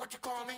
What you call me?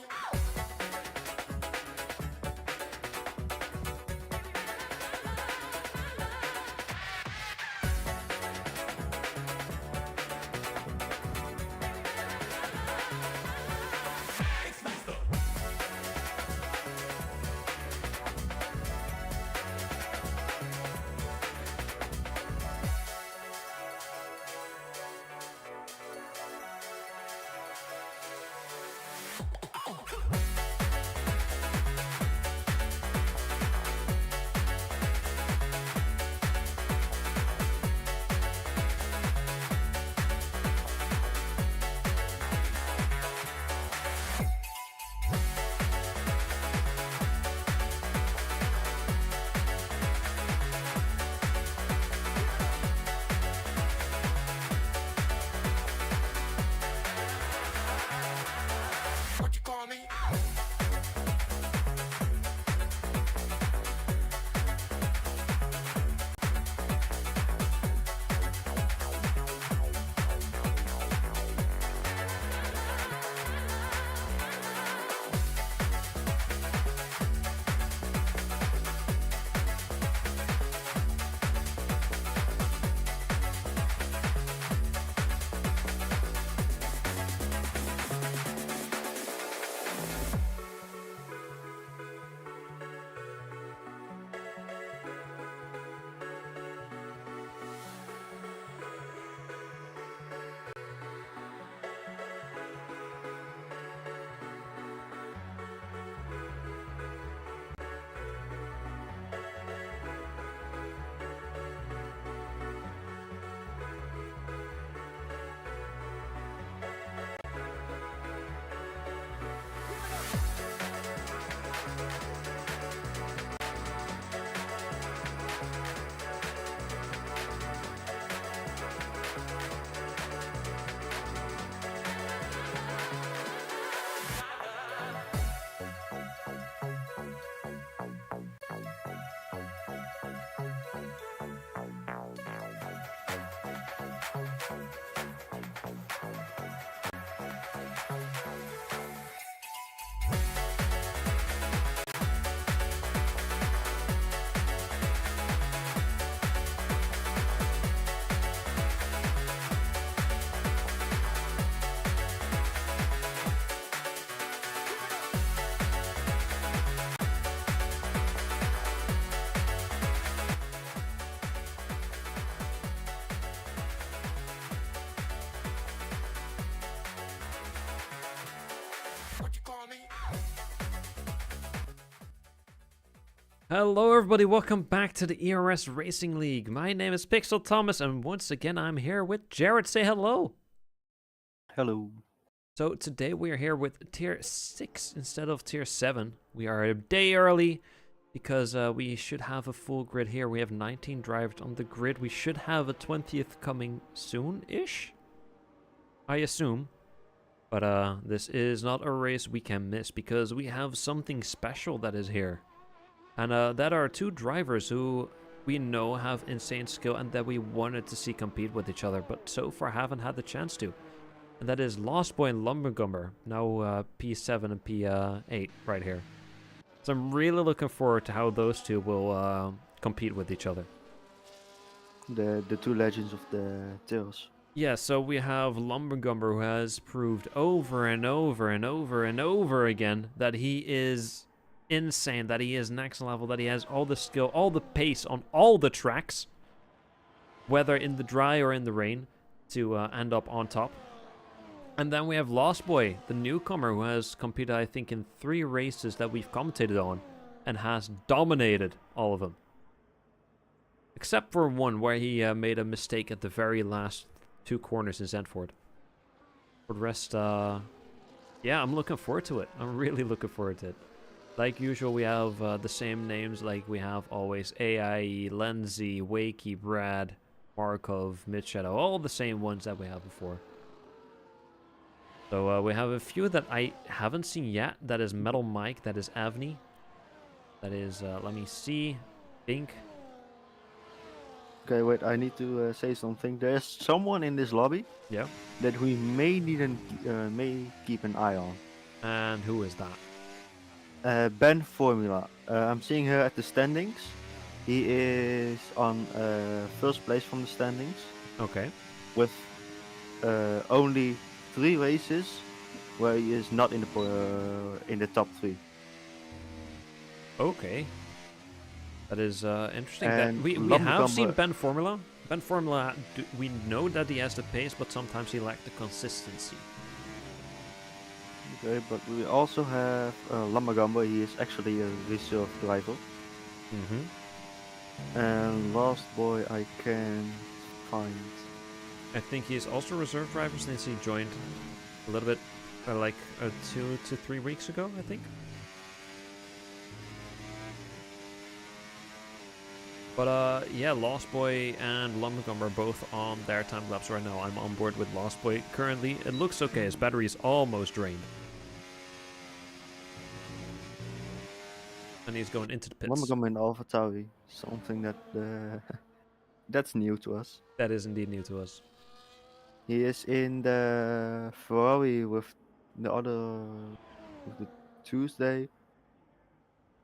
What you call me? What you call me? Hello everybody, welcome back to the ERS Racing League. My name is Pixel Thomas and once again I'm here with Jared. Say hello. Hello. So today we are here with tier 6 instead of tier 7. We are a day early because we should have a full grid here. We have 19 drivers on the grid. We should have a 20th coming soon-ish, I assume. But this is not a race we can miss because we have something special that is here. And that are two drivers who we know have insane skill and that we wanted to see compete with each other, but so far haven't had the chance to. And that is Lost Boy and Lumbergumber, now P7 and P8 right here. So I'm really looking forward to how those two will compete with each other. The two legends of the Tails. Yeah, so we have Lumbergumber who has proved over and over and over and over again that he is insane, that he is next level, that he has all the skill, all the pace on all the tracks, whether in the dry or in the rain, to end up on top. And then we have Lost Boy, the newcomer, who has competed, I think, in 3 races that we've commentated on, and has dominated all of them. Except for one, where he made a mistake at the very last 2 corners in Zandvoort. For the rest, yeah, I'm looking forward to it. I'm really looking forward to it. Like usual, we have the same names like we have always. AIE, Lenzy, Wakey, Brad, Markov, Midshadow. All the same ones that we have before. So we have a few that I haven't seen yet. That is Metal Mike. That is Avni. That is, let me see, Pink. Okay, wait, I need to say something. There's someone in this lobby Yeah. that we may keep an eye on. And who is that? Ben Formula. I'm seeing here at the standings. He is on first place from the standings Okay. with only 3 races where he is not in the top 3. Okay. That is interesting. That And we have seen Lumbergumber, Ben Formula. Ben Formula, we know that he has the pace, but sometimes he lacks the consistency. okay, but we also have Lumbergumber. He is actually a reserve driver. Mm-hmm. And Last Boy I can find. I think he's also a reserve driver since he joined a little bit, like 2 to 3 weeks ago, I think. But yeah, Lost Boy and Lumbergum are both on their time lapse right now. I'm on board with Lost Boy currently. It looks okay. His battery is almost drained. And he's going into the pits. Lumbergumber in AlphaTauri, something that that's new to us. That is indeed new to us. He is in the Ferrari with the other with the Tuesday.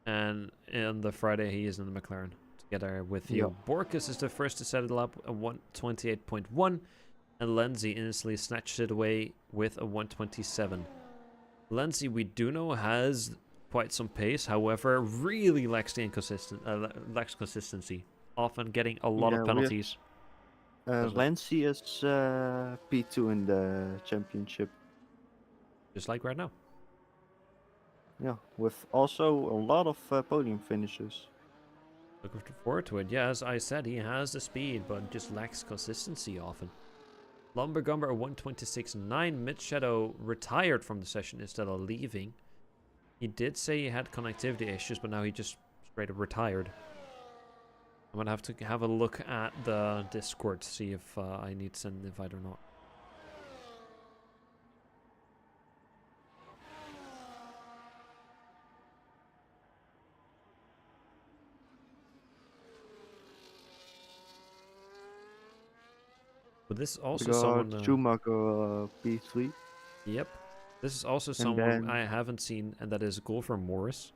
And on the Friday, he is in the McLaren together with Yeah. you. Borkus is the first to set it up at 128.1, and Lenzi instantly snatched it away with a 127. Lenzi, we do know, has quite some pace, however, really lacks the lacks consistency, often getting a lot Yeah, of we have penalties. Lancy is P2 in the championship. Just like right now. Yeah, with also a lot of podium finishes. Looking forward to it. Yeah, as I said, he has the speed, but just lacks consistency often. Lumbergumber 126.9. Mid-Shadow retired from the session instead of leaving. He did say he had connectivity issues, but now he just straight up retired. I'm gonna have to have a look at the Discord to see if I need to send an invite or not. But this is We also got someone... Schumacher P3. Yep. This is also And someone then I haven't seen, and that is Golfer Morris.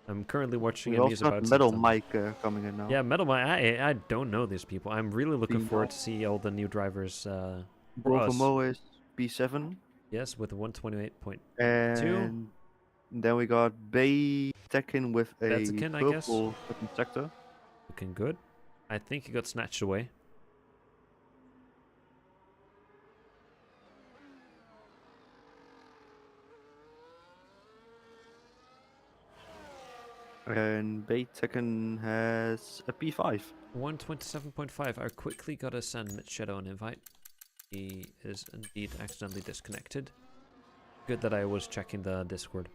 I'm currently watching we him. He's also got about Metal to... Mike coming in now. Yeah, Metal Mike. I don't know these people. I'm really looking forward P9. to see all the new drivers for Golfer us. Morris P7. Yes, with 128.2. And then we got Bay Tekken with a Betzakin, I guess. purple second sector. Looking good. I think he got snatched away. And Bay Tekken has a P5. 127.5. I quickly gotta send Mitch Shadow an invite. He is indeed accidentally disconnected. Good that I was checking the Discord.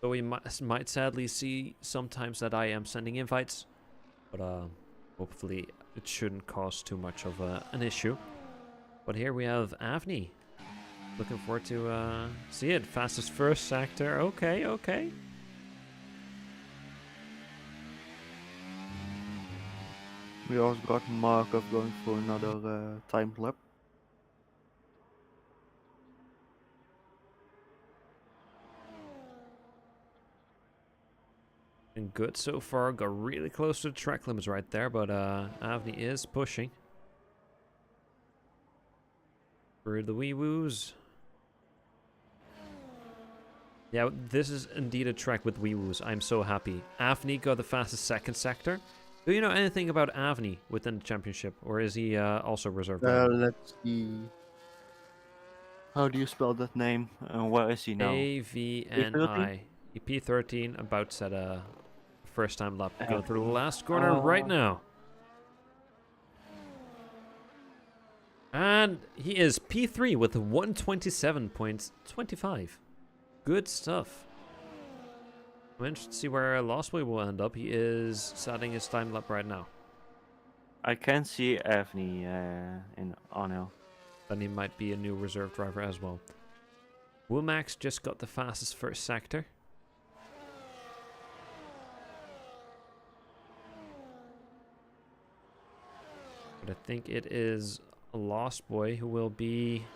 So we might sadly see sometimes that I am sending invites, but hopefully it shouldn't cause too much of an issue. But here we have Avni. Looking forward to see it. Fastest first sector. Okay, okay. We also got Markov going for another time lap. And good so far. Got really close to the track limits right there, but Avni is pushing. Through the wee woos. Yeah, this is indeed a track with wee woos. I'm so happy. Avni got the fastest second sector. Do you know anything about Avni within the championship, or is he also reserved? Let's see. How do you spell that name? Where is he now? AVNI. P13 about set a first time lap. Going through the Avni. last corner right now. And he is P3 with 127.25. Good stuff. I'm interested to see where Lost Boy will end up. He is starting his time lap right now. I can see Avni in Arnell. Then he might be a new reserve driver as well. Womax just got the fastest first sector. But I think it is a Lost Boy who will be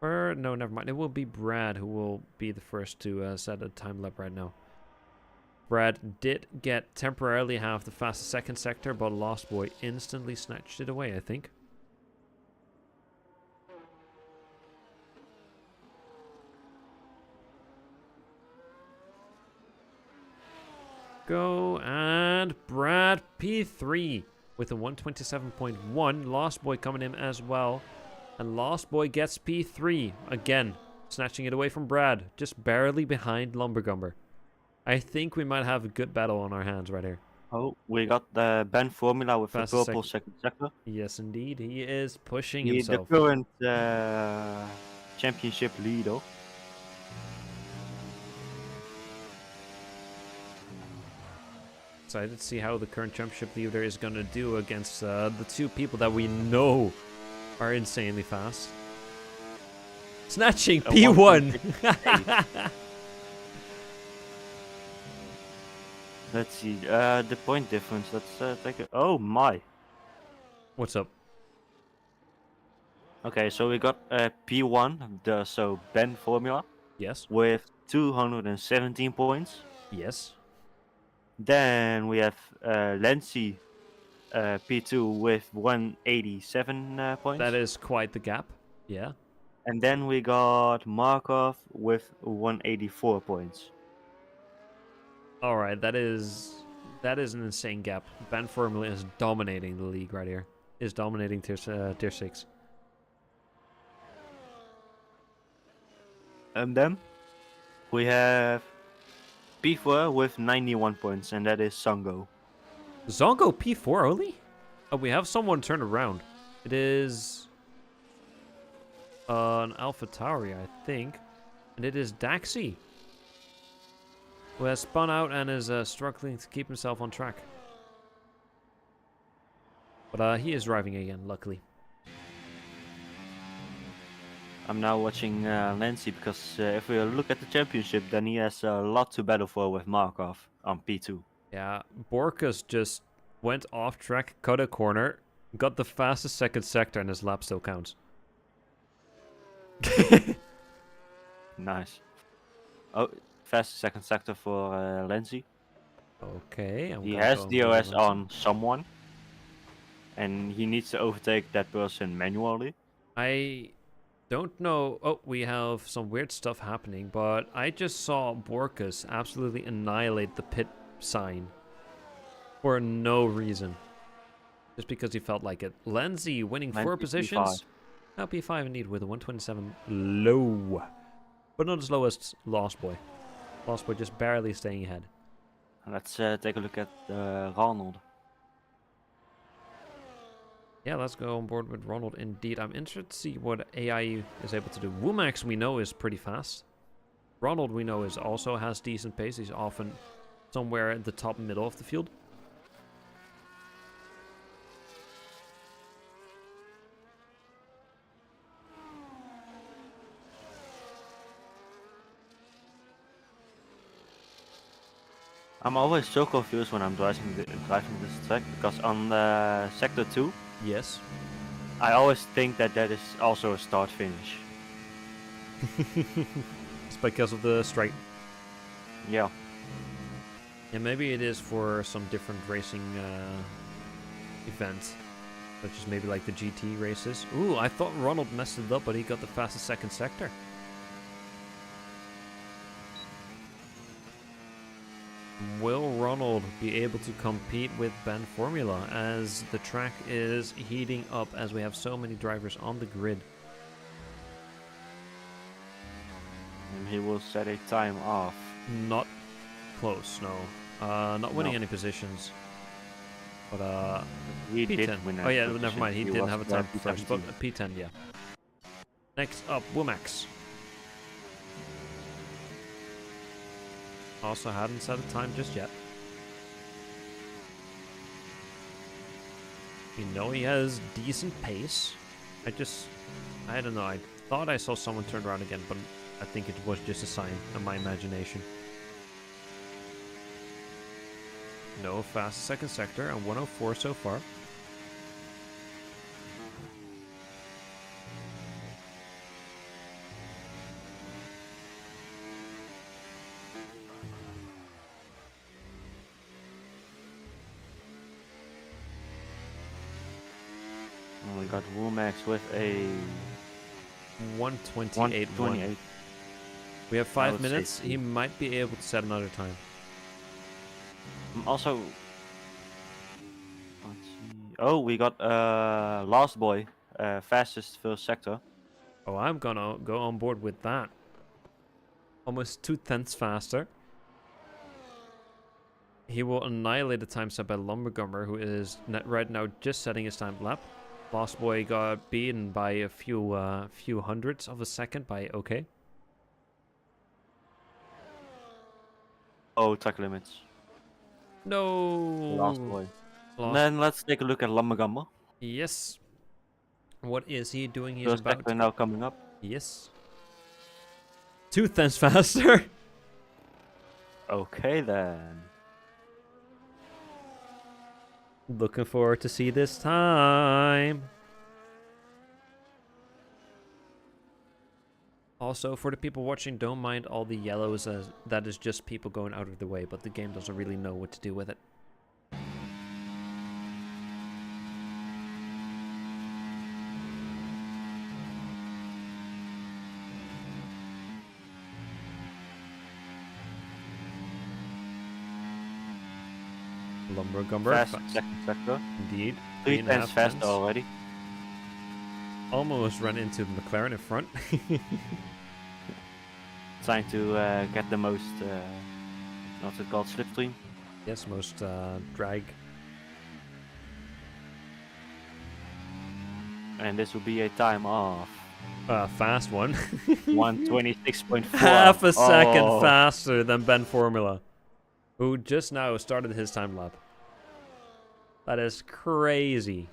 Or, no, never mind. It will be Brad who will be the first to set a time lap right now. Brad did get temporarily half the fastest second sector, but Lost Boy instantly snatched it away, I think. Go, and Brad P3 with a 127.1. Lost Boy coming in as well. And Lost Boy gets P3 again, snatching it away from Brad, just barely behind Lumbergumber. I think we might have a good battle on our hands right here. Oh, we got the Ben Formula with the Fastest purple second sector. Yes, indeed. He is pushing The himself. current championship leader. Excited to see how the current championship leader is going to do against the two people that we know are insanely fast. Snatching P1! Let's see, the point difference. Let's take it. Oh my. What's up? Okay, so we got P1, so Ben Formula, Yes. with 217 points. Yes. Then we have Lenzi, P2 with 187 points. That is quite the gap. Yeah. And then we got Markov with 184 points. All right. That is an insane gap. Ben Formula is dominating the league right here. Is dominating tier 6. And then we have P4 with 91 points, and that is Sango. Zongo P4 only? Oh, we have someone turned around. It is an Alpha Tauri, I think. And it is Daxi, who has spun out and is struggling to keep himself on track. But he is driving again, luckily. I'm now watching Lenzi because if we look at the championship, then he has a lot to battle for with Markov on P2. Yeah, Borkus just went off track, cut a corner, got the fastest second sector, and his lap still counts. Nice. Oh, fast second sector for Lenzi. Okay. He has DOS on someone, and he needs to overtake that person manually. I don't know. Oh, we have some weird stuff happening, but I just saw Borkus absolutely annihilate the pit sign for no reason. Just because he felt like it. Lenzi winning 4 positions. Now P5 indeed with a 127 low. But not as low as Lost Boy. Lost Boy just barely staying ahead. Let's take a look at Ronald. Yeah, let's go on board with Ronald indeed. I'm interested to see what AI is able to do. Womax we know is pretty fast. Ronald we know is also has decent pace. He's often somewhere in the top middle of the field. I'm always so confused when I'm driving this track because on sector 2, Yes. I always think that is also a start finish. It's because of the straight. Yeah. Yeah, maybe it is for some different racing events. Such as maybe like the GT races. Ooh, I thought Ronald messed it up, but he got the fastest second sector. Will Ronald be able to compete with Ben Formula as the track is heating up as we have so many drivers on the grid? And he will set a time off. Not close, no. Not winning any positions. But He P10. did win. Oh yeah, position. never mind. He didn't was have a time P17. first, but P10, yeah. Next up, Womax. Also hadn't set a time just yet. You know he has decent pace. I don't know. I thought I saw someone turn around again, but I think it was just a sign of my imagination. No fast second sector and 104 so far. got Womax with a 128.1. 128. We have I 5 would say minutes. He 2. might be able to set another time. Also, let's see. Oh, we got Last Boy, fastest first sector. Oh, I'm gonna go on board with that. Almost 2/10 faster. He will annihilate the time set by Lumbergummer, who is right now just setting his time lap. Lost Boy got beaten by a few hundredths of a second by OK. Oh, track limits. No. Last Boy. And Lost. then let's take a look at Lumbergummer. Yes. What is he doing? He's First about sector to... now coming up. Yes. 2/10 faster. Okay then. Looking forward to see this time. Also, for the people watching, don't mind all the yellows, as that is just people going out of the way, but the game doesn't really know what to do with it. Lumbergumber. Fast second sector. Indeed. 3 3.5 tenths faster tenths. already. Almost run into McLaren in front. Trying to get the most, what's it called, slipstream. Yes, most drag. And this will be a time of Fast one. 126.4. Half a second Oh. faster than Ben Formula, who just now started his time lap. That is crazy.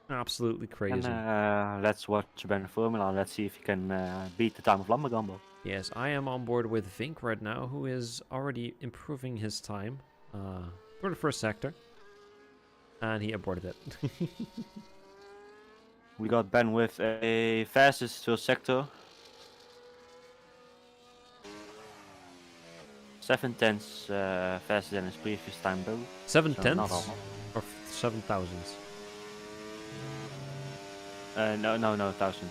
Absolutely crazy. And let's watch Ben Formula. Let's see if he can beat the time of Lumbergumber. Yes, I am on board with Vink right now, who is already improving his time for the first sector. And he aborted it. We got Ben with a fastest first sector. 7 tenths faster than his previous time though. 7 So not tenths? a lot. Or 7 thousandths? No, 1,000.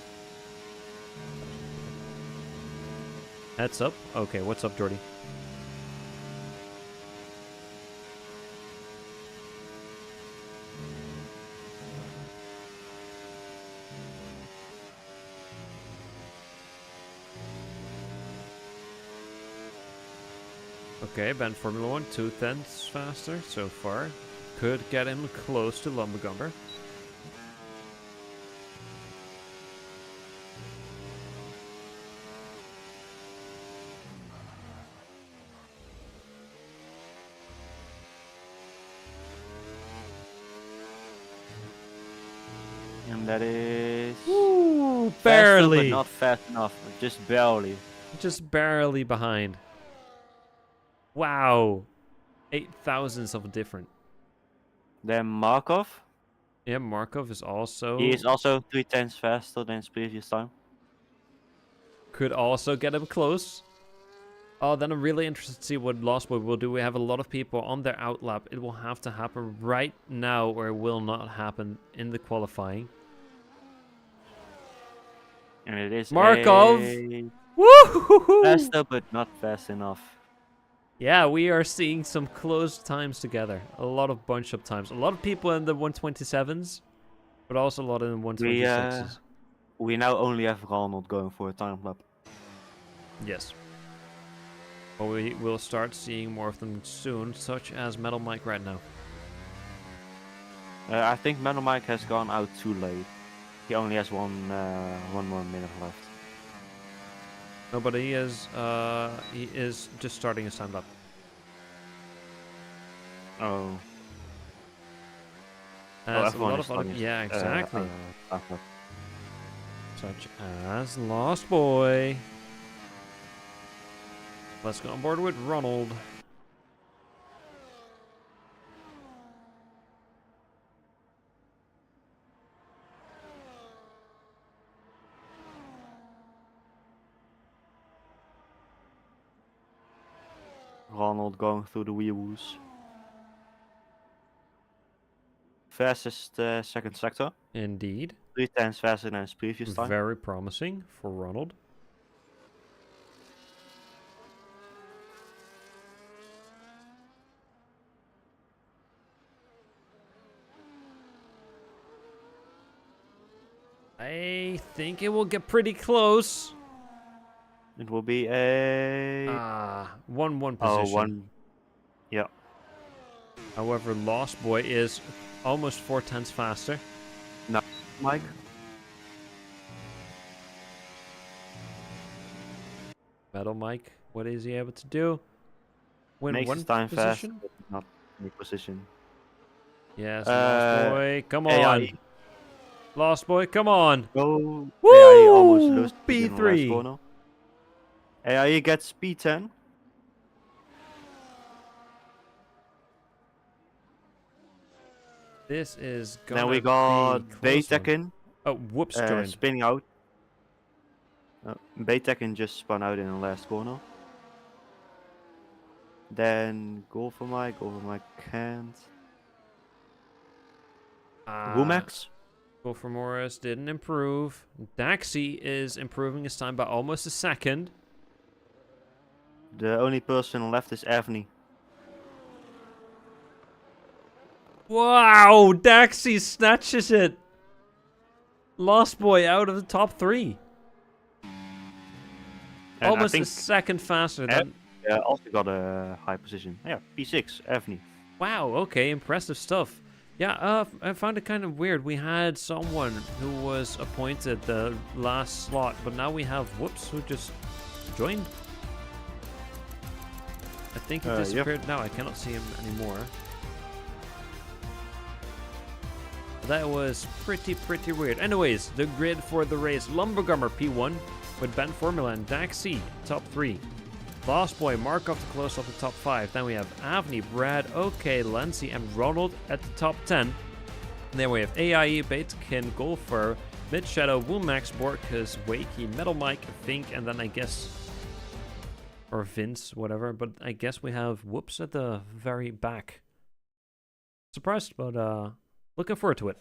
Heads up? Okay, what's up, Jordy? Okay, Ben Formula 1, 2 tenths faster so far. Could get him close to Lumbergumber. And that is Ooh, faster, barely. but not fast enough. Just barely. Just barely behind. Wow. 8 thousandths of a difference. Then Markov. Yeah, Markov is also... He is also 3 tenths faster than his previous time. could also get him close. Oh, then I'm really interested to see what Lost Boy will do. We have a lot of people on their outlap. It will have to happen right now, or it will not happen in the qualifying. And it is Markov! a Woo! faster, but not fast enough. Yeah, we are seeing some close times together. A lot of bunch-up times. A lot of people in the 127s, but also a lot in the 126s. We now only have Ronald going for a time lap. Yes. But we will start seeing more of them soon, such as Metal Mike right now. I think Metal Mike has gone out too late. He only has one more minute left. No, but he is just starting his time lap. Oh. As a F1 lot is of other, starting his, yeah, exactly. time lap. Such as Lost Boy. Let's go on board with Ronald. Ronald going through the wheels. fastest second sector. Indeed. 3 times faster than his previous time. Very promising for Ronald. I think it will get pretty close. It will be a 1-1 position. 1. Yeah. However, Lost Boy is almost 4/10 faster. No, Mike. Metal Mike, what is he able to do? Win Makes one his time fast, position? but not any position. Yes, Lost Boy, come on. AI. Lost Boy, come on. Go. Woo! AI almost loses in the last P3. corner. AI gets P10. This is gonna Then we got be close one. Baytekken Oh, whoops, joined. spinning out. Baytekken just spun out in the last corner. Then Golfer Mike can't. Womax. Go for Morris didn't improve. Daxi is improving his time by almost a second. The only person left is Avni. Wow, Daxi snatches it. Lost Boy out of the top 3. And Almost I a think second faster than... also got a high position. Yeah, P6, Avni. Wow, okay, impressive stuff. Yeah, I found it kind of weird. We had someone who was appointed the last slot, but now we have Whoops who just joined. I think he disappeared. Now I cannot see him anymore. That was pretty weird. Anyways, the grid for the race. Lumbergummer P1 with Ben Formula and Daxi, top 3. Lost Boy, Markov to close off the top 5. Then we have Avni, Brad, OK, Lancy, and Ronald at the top 10. And then we have AIE, Batekin, Golfer, Mid Shadow, Woomax, Borkus, Wakey, Metal Mike, Vink, and then I guess... Or Vince, whatever. But I guess we have Whoops at the very back. Surprised, but looking forward to it.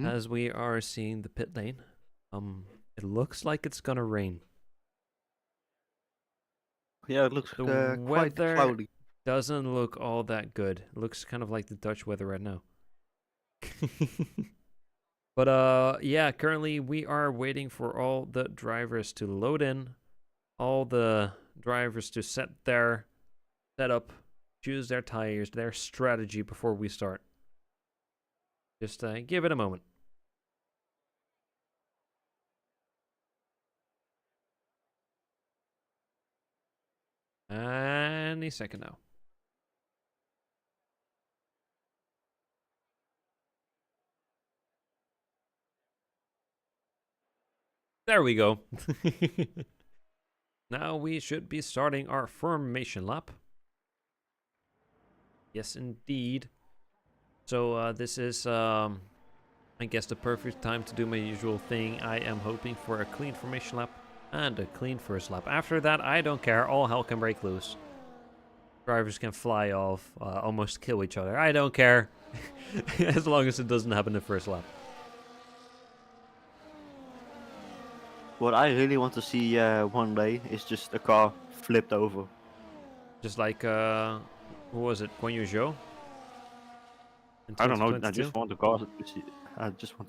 As we are seeing the pit lane, it looks like it's gonna rain. Yeah, it looks quite cloudy. Doesn't look all that good. It looks kind of like the Dutch weather right now. But yeah, currently we are waiting for all the drivers to load in, all the drivers to set up, choose their tires, their strategy before we start. Just give it a moment. Any second now. There we go. Now we should be starting our formation lap. Yes, indeed. So this is, I guess, the perfect time to do my usual thing. I am hoping for a clean formation lap and a clean first lap. After that, I don't care. All hell can break loose. Drivers can fly off, almost kill each other. I don't care. As long as it doesn't happen in the first lap. What I really want to see one day is just a car flipped over. Just like, who was it? Guan Yu Zhou? I don't know. I just want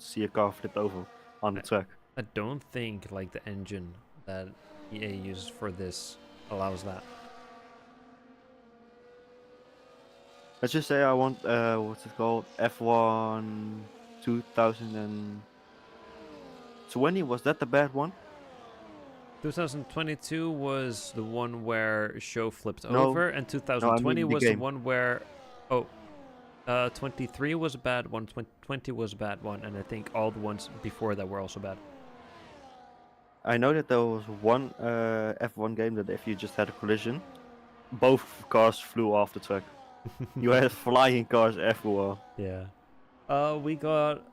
to see a car flipped over on the track. I don't think like the engine that EA uses for this allows that. Let's just say I want what's it called? F1 2020. Was that the bad one? 2022 was the one where Zhou flipped over, and 2020 I mean was game. the one where 23 was a bad one, 20 was a bad one, and I think all the ones before that were also bad. I know that there was one F1 game that if you just had a collision, both cars flew off the track. You had flying cars everywhere. Yeah. We got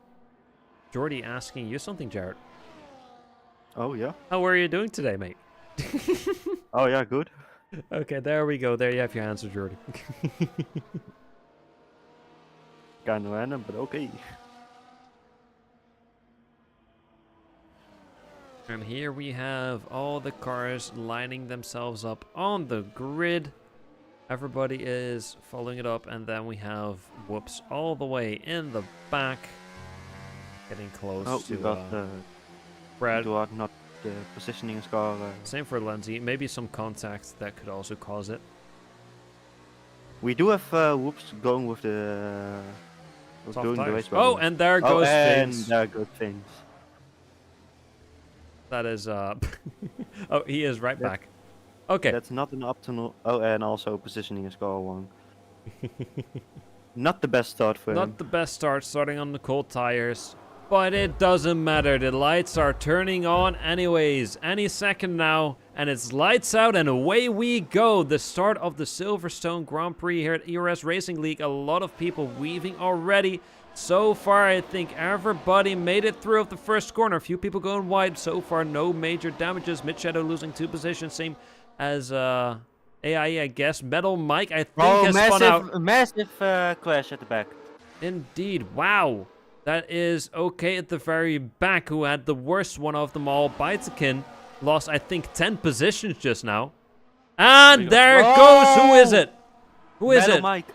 Jordy asking you something, Jared. Oh yeah. How are you doing today, mate? Oh yeah, good. Okay, there we go. There you have your answer, Jordy. Kind of random, but okay. And here we have all the cars lining themselves up on the grid. Everybody is following it up, and then we have Whoops all the way in the back. Getting close Oh, to we got Brad. not the positioning score. Same for Lindsay. Maybe some contact that could also cause it. We do have Whoops going with the Soft doing the tires. race. Oh, and there oh, goes and Vince. there go things. That is oh, he is right back. Okay. That's not an optimal. Oh, and also positioning score 1. Not the best start for him. Not the best start, starting on the cold tires. But it doesn't matter. The lights are turning on anyways. Any second now. And it's lights out and away we go. The start of the Silverstone Grand Prix here at ERS Racing League. A lot of people weaving already. So far, I think everybody made it through of the first corner. A few people going wide. So far, no major damages. Mid Shadow losing 2 positions. Same as AIE, I guess. Metal Mike, I think, has spun out. Massive crash at the back. Indeed. Wow. That is okay at the very back, who had the worst one of them all. Baitakin lost, I think, 10 positions just now. And there goes. Who is it? Who is Metal it? Mike.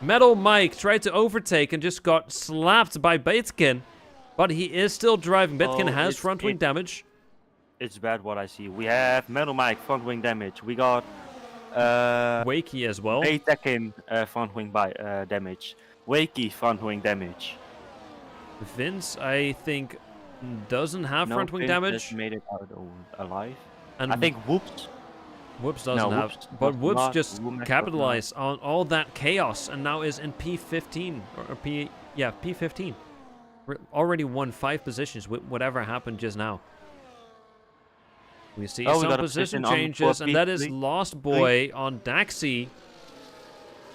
Metal Mike tried to overtake and just got slapped by Baitkin. But he is still driving. Baitkin has front wing damage. It's bad what I see. We have Metal Mike front wing damage. We got Wakey as well. Baitakin front wing damage. Wakey front wing damage. Vince, I think, doesn't have front wing damage. Just made it out alive. And I think Whoops. Whoops doesn't have, Whoops but was Whoops not- just Whoops capitalized on all that chaos and now is in P15 or P15. Already won 5 positions with whatever happened just now. We see Oh, we some got a position position on changes, and that is P3. Lost Boy on Daxi.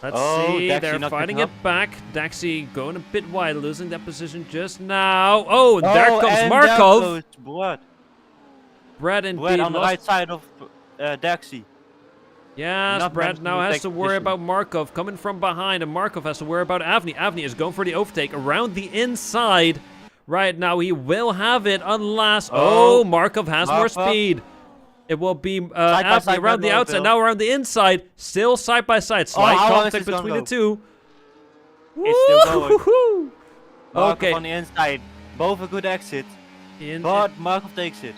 Let's Oh, see, Daxi they're knocked fighting it it back. Daxi going a bit wide, losing that position just now. Oh, there comes and Markov. there goes Brad. Brad indeed Brad on the lost. right side of Daxi. Yes, Not Brad managing now to has take to worry position. about Markov coming from behind, and Markov has to worry about Avni. Avni is going for the overtake around the inside. Right now, he will have it unless... Oh, Markov has more Markov. speed. It will be by Avni side around by the outside, Bill. now around the inside. Still side by side. Slight how long is contact this gonna between the go? two. It's still going. Woo-hoo-hoo. Markov Okay. on the inside. Both a good exit. In- But Markov takes it.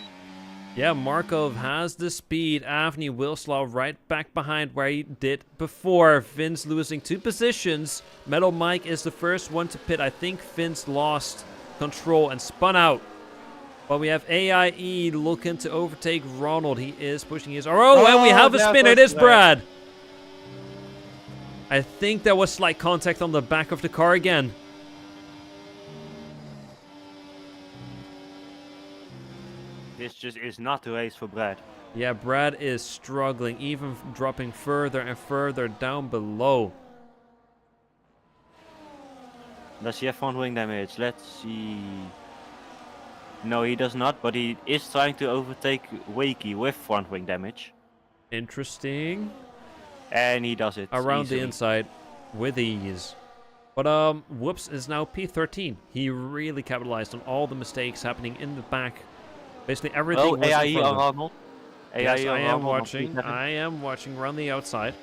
Yeah, Markov has the speed. Avni will slow right back behind where he did before. Vince losing 2 positions. Metal Mike is the first one to pit. I think Vince lost control and spun out. But we have AIE looking to overtake Ronald. He is pushing his... Oh, and we have a there spinner. It goes is Brad. I think there was slight contact on the back of the car again. This just is not the race for Brad. Yeah, Brad is struggling, even dropping further and further down below. Does he have front wing damage? Let's see. No, he does not, but he is trying to overtake Wakey with front wing damage. Interesting. And he does it Around easily. the inside with ease. But Whoops is now P13. He really capitalized on all the mistakes happening in the back. Basically everything Oh, was in AIE front on of him. Arnold. Yes, AIE I on am Arnold on watching. P7. I am watching around the outside.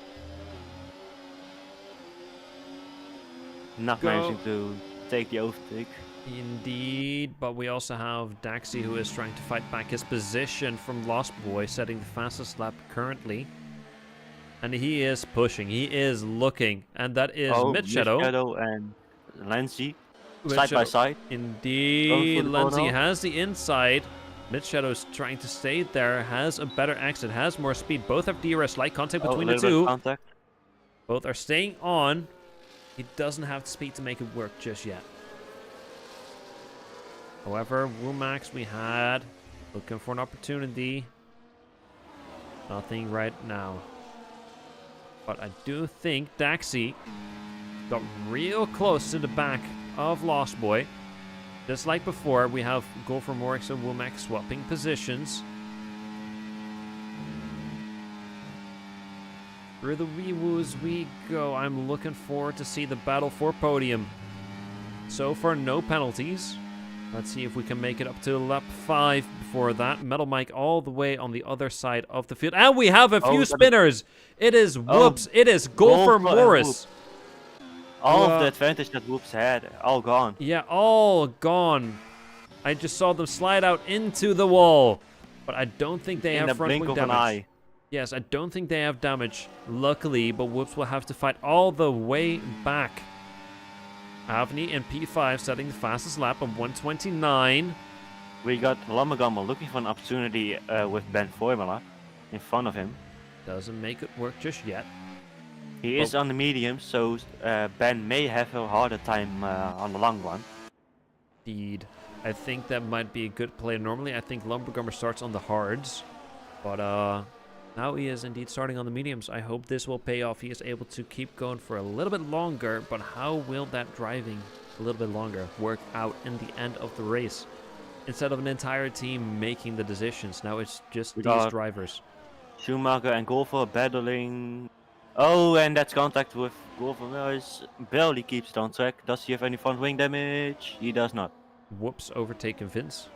Not Go. managing to take the overtake. Indeed, but we also have Daxi, who is trying to fight back his position from Lost Boy, setting the fastest lap currently. And he is pushing, he is looking, and that is Mid Shadow. Shadow and Lancy Mid side by Shadow. side. Indeed, Going for the Lindsay corner. has the inside. Mid Shadow is trying to stay there, has a better exit, has more speed. Both have DRS, light contact between a the little bit of two. contact. Both are staying on. He doesn't have the speed to make it work just yet. However, Womax we had looking for an opportunity. Nothing right now. But I do think Daxi got real close to the back of Lost Boy. Just like before, we have Golfer Morix and Womack swapping positions. Through the wee woos we go. I'm looking forward to see the battle for podium. So far, no penalties. Let's see if we can make it up to lap 5 before that. Metal Mike all the way on the other side of the field. And we have a few spinners. It is Whoops. It is Golfer Morris. All of the advantage that Whoops had, all gone. Yeah, all gone. I just saw them slide out into the wall. But I don't think they have front wing damage. Yes, I don't think they have damage, luckily, but Whoops will have to fight all the way back. Avni in P5 setting the fastest lap of 1:29. We got Lumbergummer looking for an opportunity with Ben Formula in front of him. Doesn't make it work just yet. He is on the medium, so Ben may have a harder time on the long run. Indeed. I think that might be a good play. Normally, I think Lumbergummer starts on the hards, but now he is indeed starting on the mediums. I hope this will pay off. He is able to keep going for a little bit longer, but how will that driving a little bit longer work out in the end of the race? Instead of an entire team making the decisions, now it's just these drivers. Schumacher and Golfer battling. Oh, and that's contact with Golfer. Mills. Barely keeps it on track. Does he have any front wing damage? He does not. Whoops, overtaken Vince.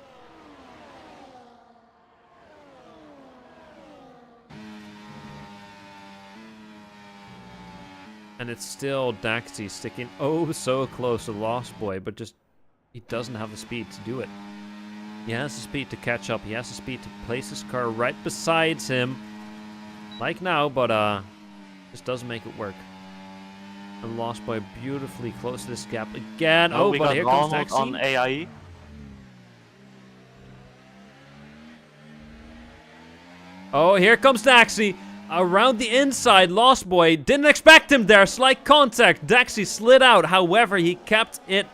And it's still Daxi sticking oh so close to Lost Boy, but just he doesn't have the speed to do it. He has the speed to catch up. He has the speed to place his car right beside him, like now, but just doesn't make it work. And Lost Boy beautifully close to this gap again. Oh, but here comes Daxi on AIE. Oh, here comes Daxi. Around the inside, Lost Boy didn't expect him there. Slight contact. Daxi slid out. However, he kept it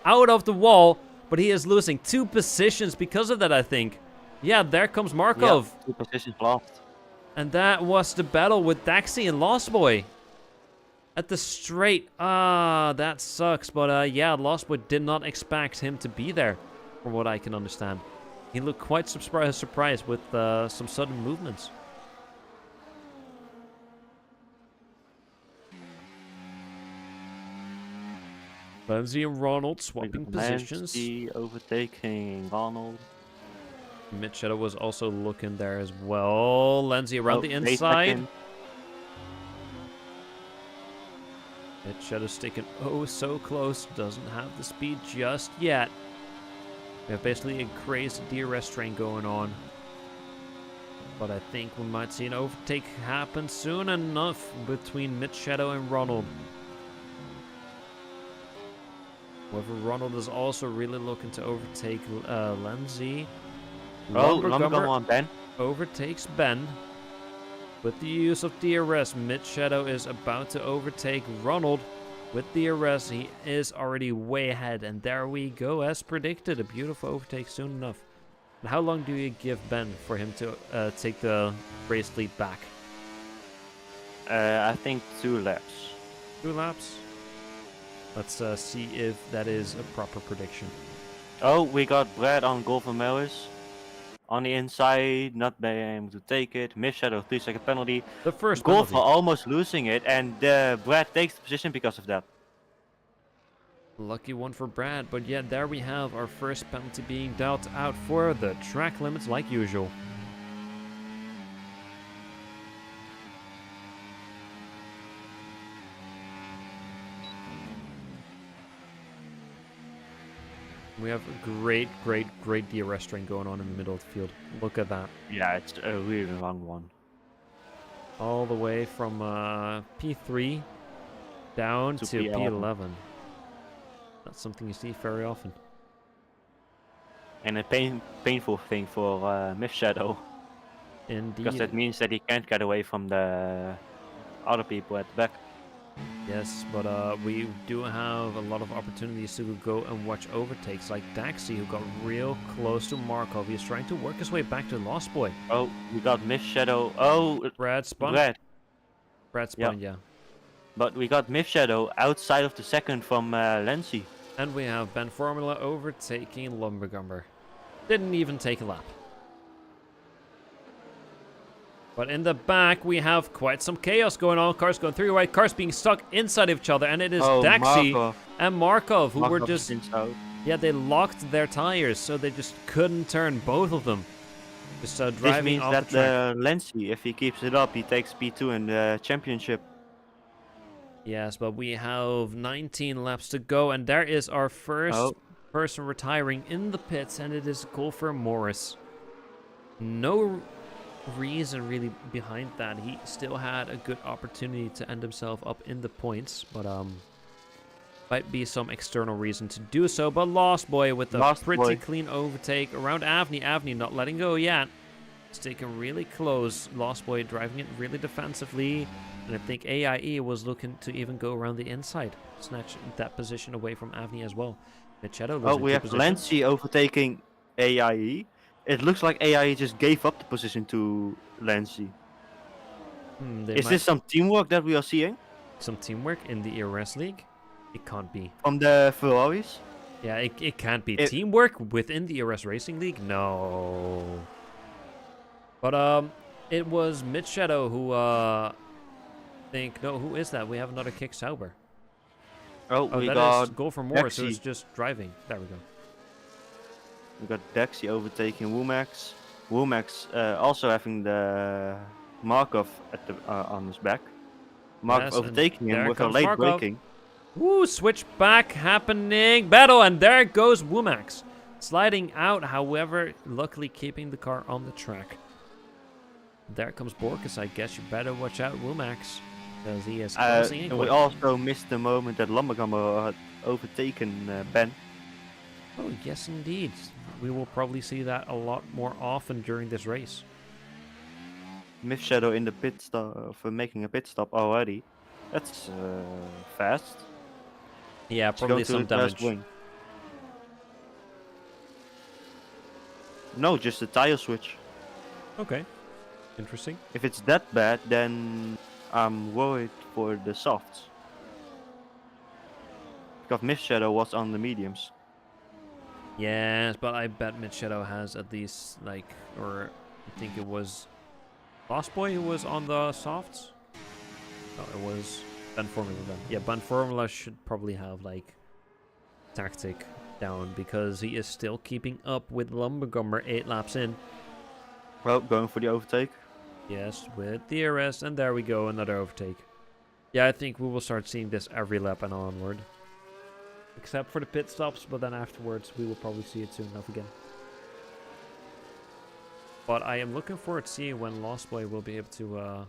out of the wall. But he is losing 2 positions because of that, I think. Yeah, there comes Markov. Yeah, 2 positions lost. And that was the battle with Daxi and Lost Boy. At the straight. That sucks. But yeah, Lost Boy did not expect him to be there, from what I can understand. He looked quite surprised with some sudden movements. Lindsay and Ronald swapping positions. Lindsay overtaking Ronald. Mid Shadow was also looking there as well. Lindsay around the inside. Mid Shadow sticking oh so close. Doesn't have the speed just yet. We have basically a crazy DRS train going on. But I think we might see an overtake happen soon enough between Mid Shadow and Ronald. However, Ronald is also really looking to overtake Lindsay. Oh, Lumbergummer on Ben. Overtakes Ben. With the use of DRS, Mid Shadow is about to overtake Ronald. With DRS, he is already way ahead. And there we go, as predicted. A beautiful overtake soon enough. And how long do you give Ben for him to take the race lead back? I think 2 laps. 2 laps? Let's see if that is a proper prediction. Oh, we got Brad on Golfer Maris. On the inside, not being able to take it. Miss Shadow, 3-second penalty. The first Golfer penalty. almost losing it, and Brad takes the position because of that. Lucky one for Brad, but yeah, there we have our first penalty being dealt out for the track limits like usual. We have a great DRS train going on in the middle of the field. Look at that. Yeah, it's a really long one. All the way from P3 down to P11. That's something you see very often. And a painful thing for Miss Shadow. Indeed. Because that means that he can't get away from the other people at the back. Yes, but we do have a lot of opportunities to go and watch overtakes, like Daxi, who got real close to Markov. He's trying to work his way back to Lost Boy. Oh, we got Miss Shadow. Oh, Brad spun. Brad spun, yeah. But we got Miss Shadow outside of the second from Lindsay. And we have Ben Formula overtaking Lumbergumber. Didn't even take a lap. But in the back, we have quite some chaos going on. Cars going three wide, cars being stuck inside of each other. And it is Daxi Markov. and Markov who were Markov just... spins out. Yeah, they locked their tires, so they just couldn't turn, both of them. Just This driving means off that the track. Lenzi, if he keeps it up, he takes P2 in the championship. Yes, but we have 19 laps to go, and there is our first person retiring in the pits, and it is Golfer Morris. No reason really behind that. He still had a good opportunity to end himself up in the points, but might be some external reason to do so. But Lost Boy with a pretty clean overtake around Avni. Avni not letting go yet. Sticking really close. Lost Boy driving it really defensively. And I think AIE was looking to even go around the inside. Snatch that position away from Avni as well. Machado We have Lenzi overtaking AIE. It looks like AIE just gave up the position to Lenzi. Is this some teamwork that we are seeing? Some teamwork in the ERS League? It can't be. From the Ferraris? Yeah, it can't be. Teamwork within the ERS Racing League? No. But, it was Machado who, no, who is that? We have another Kick Sauber. We that got is Goal for More, Daxi. so it's just driving. There we go. We got Daxi overtaking Womax. Womax also having the Markov at the on his back. Markov overtaking him with a late braking. Woo, switch back happening. Battle, and there goes Womax. Sliding out, however, luckily keeping the car on the track. There comes Borkus. I guess you better watch out, Womax, because he is closing in. We also missed the moment that Lumbergumber had overtaken Ben. Oh, yes, indeed. We will probably see that a lot more often during this race. Myth Shadow in the pit stop for making a pit stop already. That's fast. Yeah, probably some damage. No, just a tire switch. Okay, interesting. If it's that bad, then I'm worried for the softs. Because Myth Shadow was on the mediums. Yes, but I bet Machado has at least, like, or I think it was Lost Boy who was on the softs. No, it was Ben Formula then. Yeah, Ben Formula should probably have, like, tactic down because he is still keeping up with Lumbergumber 8 laps in. Well, going for the overtake. Yes, with DRS, and there we go, another overtake. Yeah, I think we will start seeing this every lap and onward. Except for the pit stops, but then afterwards we will probably see it soon enough again. But I am looking forward to seeing when Lost Boy will be able to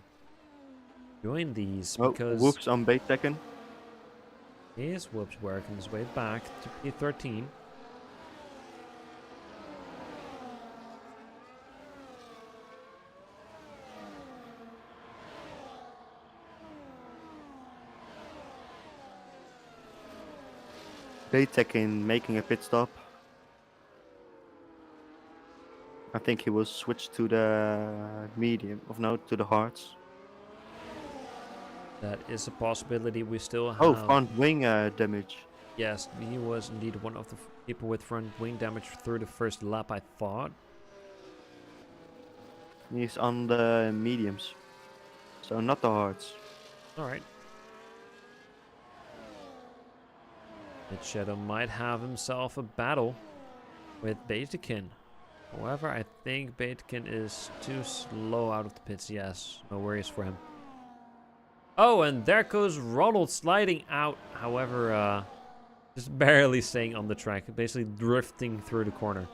join these, because... Whoops on bait second. Is Whoops working his way back to P13. Baytekin making a pit stop. I think he will switch to the medium, to the hards. That is a possibility. We still have... Oh, front wing damage. Yes, he was indeed one of the people with front wing damage through the first lap, I thought. He's on the mediums, so not the hards. Alright. Shadow might have himself a battle with Baytekin. However, I think Baytekin is too slow out of the pits. Yes, no worries for him. Oh, and there goes Ronald sliding out. However, just barely staying on the track. Basically drifting through the corner.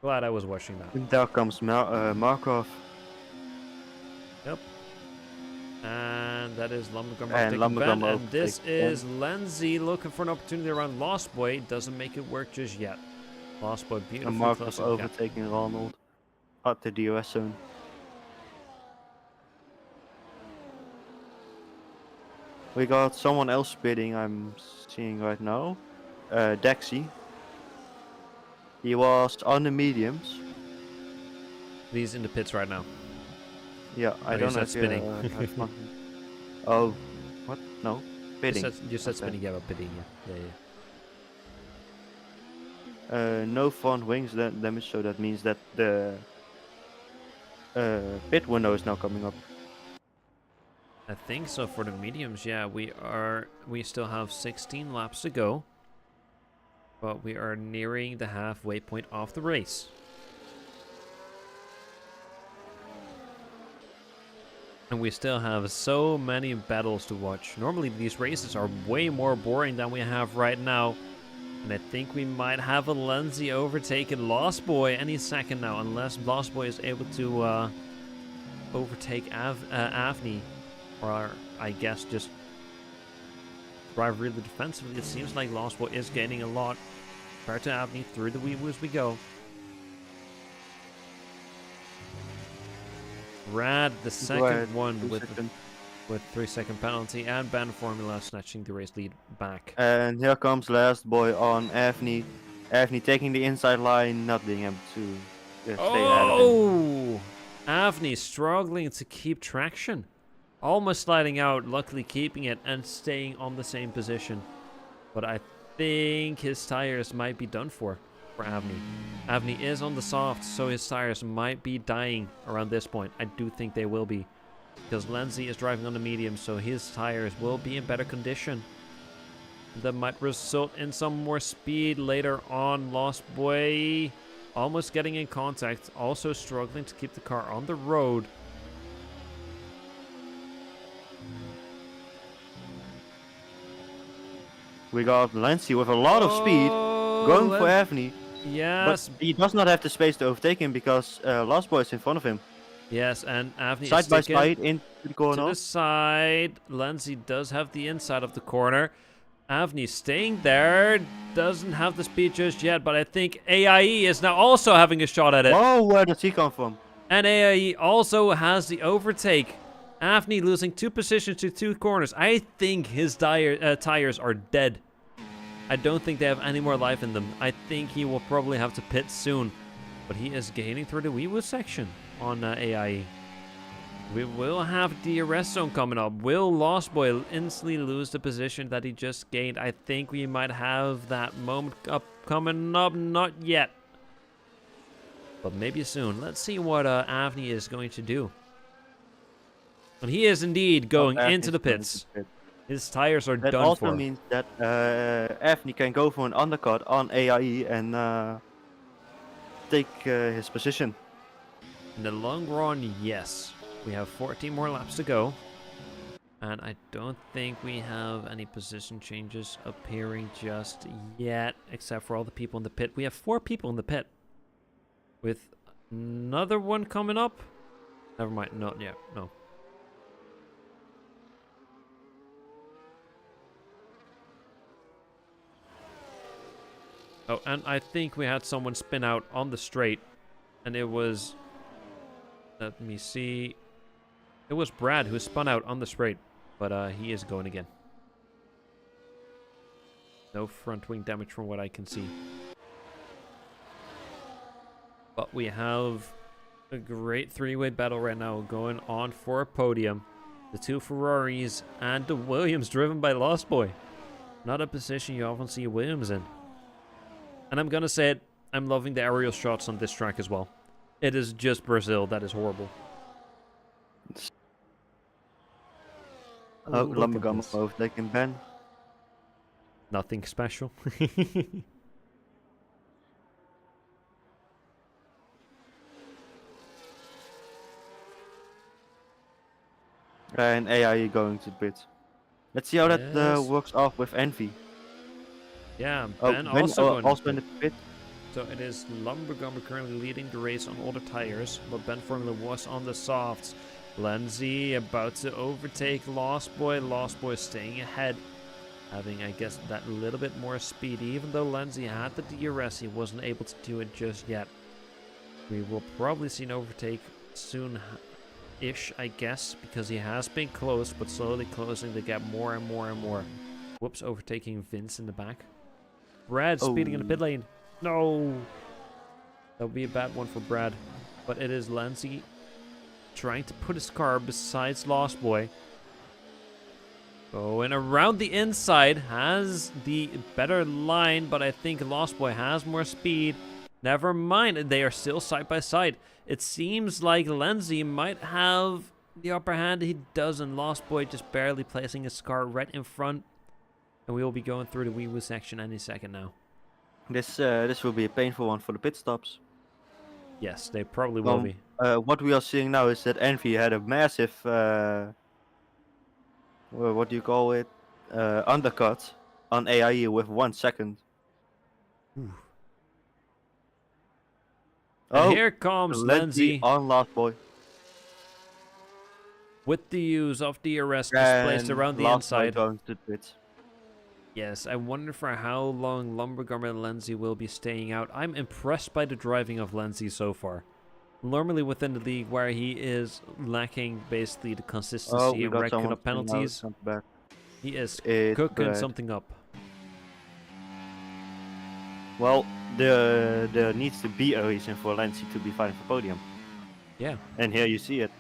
Glad I was watching that. And there comes Markov. Yep. And that is Lumbergumber And taking Ben. Lumbergumber And this is Ben. Lenzi looking for an opportunity around Lost Boy. Doesn't make it work just yet. Lost Boy beautifully And Markov closing the gap. overtaking Ronald at the DOS zone. We got someone else bidding, I'm seeing right now. Daxi. He was on the mediums. He's in the pits right now. Yeah, I don't know if spinning. Oh, what? No, bidding. You said spinning, yeah, but bidding, yeah. Yeah. no front wings damage, so that means that the pit window is now coming up. I think so for the mediums. Yeah, we still have 16 laps to go, but we are nearing the halfway point of the race. And we still have so many battles to watch. Normally these races are way more boring than we have right now. And I think we might have a Lenzi overtaking Lost Boy any second now, unless Lost Boy is able to overtake Avni. Or I guess just drive really defensively. It seems like Lost Boy is gaining a lot compared to Avni. Through the wee woos we go. Brad, the second one with 3-second penalty, and Ben Formula snatching the race lead back. And here comes Last Boy on Avni. Avni taking the inside line, not being able to stay ahead of him. Oh! Avni struggling to keep traction. Almost sliding out, luckily keeping it and staying on the same position. But I think his tires might be done for Avni. Avni is on the soft, so his tires might be dying around this point. I do think they will be, because Lenzi is driving on the medium, so his tires will be in better condition. That might result in some more speed later on. Lost Boy almost getting in contact, also struggling to keep the car on the road. We got Lenzi with a lot of speed going for Avni. Yes. But he does not have the space to overtake him because Lost Boy is in front of him. Yes, and Avni side is by side into the corner. To the side. Lenzi does have the inside of the corner. Avni staying there. Doesn't have the speed just yet, but I think AIE is now also having a shot at it. Oh, where does he come from? And AIE also has the overtake. Avni losing 2 positions to 2 corners. I think his tires are dead. I don't think they have any more life in them. I think he will probably have to pit soon. But he is gaining through the wee-woo section on AIE. We will have DRS zone coming up. Will Lost Boy instantly lose the position that he just gained? I think we might have that moment coming up. Not yet, but maybe soon. Let's see what Avni is going to do. And he is indeed going into the pits. His tires are done for. That also means that Avni can go for an undercut on AIE and take his position. In the long run, yes. We have 14 more laps to go. And I don't think we have any position changes appearing just yet, except for all the people in the pit. We have 4 people in the pit. With another one coming up. Never mind, not yet, no. Oh, and I think we had someone spin out on the straight. And it was... Let me see. It was Brad who spun out on the straight. But he is going again. No front wing damage from what I can see. But we have a great 3-way battle right now going on for a podium. The 2 Ferraris and the Williams driven by Lost Boy. Not a position you often see Williams in. And I'm gonna say it, I'm loving the aerial shots on this track as well. It is just Brazil that is horrible. Oh, Lamborghini overtaking Ben. Nothing special. And AIE going to pit. Let's see how that works off with Envy. Yeah, Ben also in the pit. So it is Lumbergumber currently leading the race on all the tires, but Ben Formula was on the softs. Lenzi about to overtake Lost Boy. Lost Boy staying ahead, having, I guess, that little bit more speed. Even though Lenzi had the DRS, he wasn't able to do it just yet. We will probably see an overtake soon-ish, I guess, because he has been close, but slowly closing the gap more and more and more. Whoops, overtaking Vince in the back. Brad speeding in the pit lane. No! That would be a bad one for Brad. But it is Lenzi trying to put his car besides Lost Boy. Going around the inside, has the better line, but I think Lost Boy has more speed. Never mind, they are still side by side. It seems like Lenzi might have the upper hand. He doesn't. Lost Boy just barely placing his car right in front. And we will be going through the wee woo section any second now. This will be a painful one for the pit stops. Yes, they probably will be. What we are seeing now is that Envy had a massive, what do you call it, undercut on AIE with 1 second. Ooh. Oh, and here comes Lenzi on Last Boy. With the use of DRS displaced around the inside. Going to the pits. Yes, I wonder for how long Lumbergummer Lenzi will be staying out. I'm impressed by the driving of Lenzi so far. Normally within the league where he is lacking basically the consistency and racking up penalties, he is cooking something up. Well, there needs to be a reason for Lenzi to be fighting for podium. Yeah. And here you see it.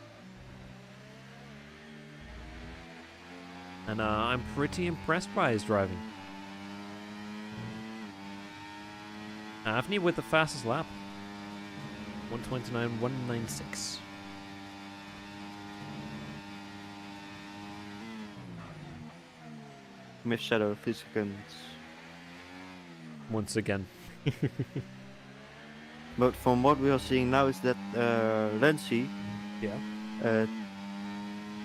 And I'm pretty impressed by his driving. Avni with the fastest lap. 129.196. Miss Shadow 3 seconds. Once again. But from what we are seeing now is that Lenzi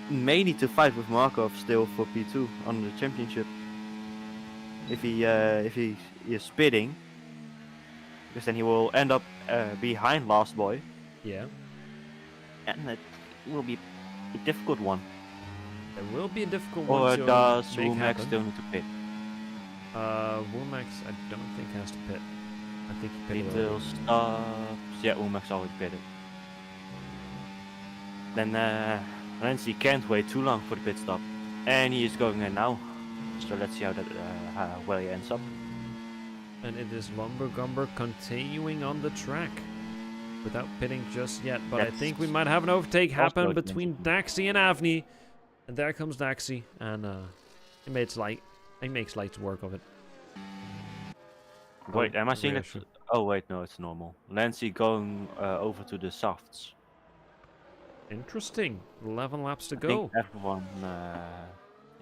may need to fight with Markov still for P2 on the championship. If he is speeding, because then he will end up behind Last Boy. Yeah. And it will be a difficult one. It will be a difficult one. Or does Womack still need to pit? Womack, I don't think has to pit. I think he pitted. Little stops. Yeah, Womack's always pitted. Then Lenzi can't wait too long for the pit stop, and he is going in now. So let's see how that where he ends up. And it is Lumbergumber continuing on the track without pitting just yet. But I think we might have an overtake happen between Daxi and Avni. And there comes Daxi, and he makes light work of it. Wait, am I seeing it? Oh wait, no, it's normal. Lenzi going over to the softs. Interesting. 11 laps to go. I think everyone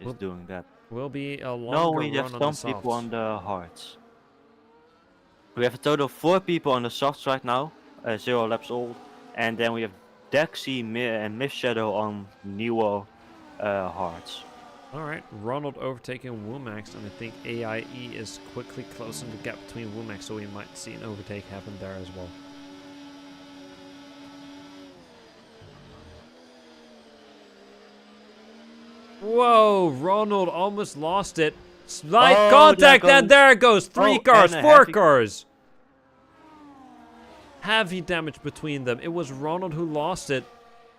is doing that. Will be a longer No, we run have on some the people softs. on the hards. We have a total of 4 people on the softs right now, 0 laps old, and then we have Daxi and Miss Shadow on newer hards. Alright, Ronald overtaking Womax, and I think AIE is quickly closing the gap between Womax, so we might see an overtake happen there as well. Whoa, Ronald almost lost it. Slight contact, and there it goes. 3 cars, 4 cars. Heavy damage between them. It was Ronald who lost it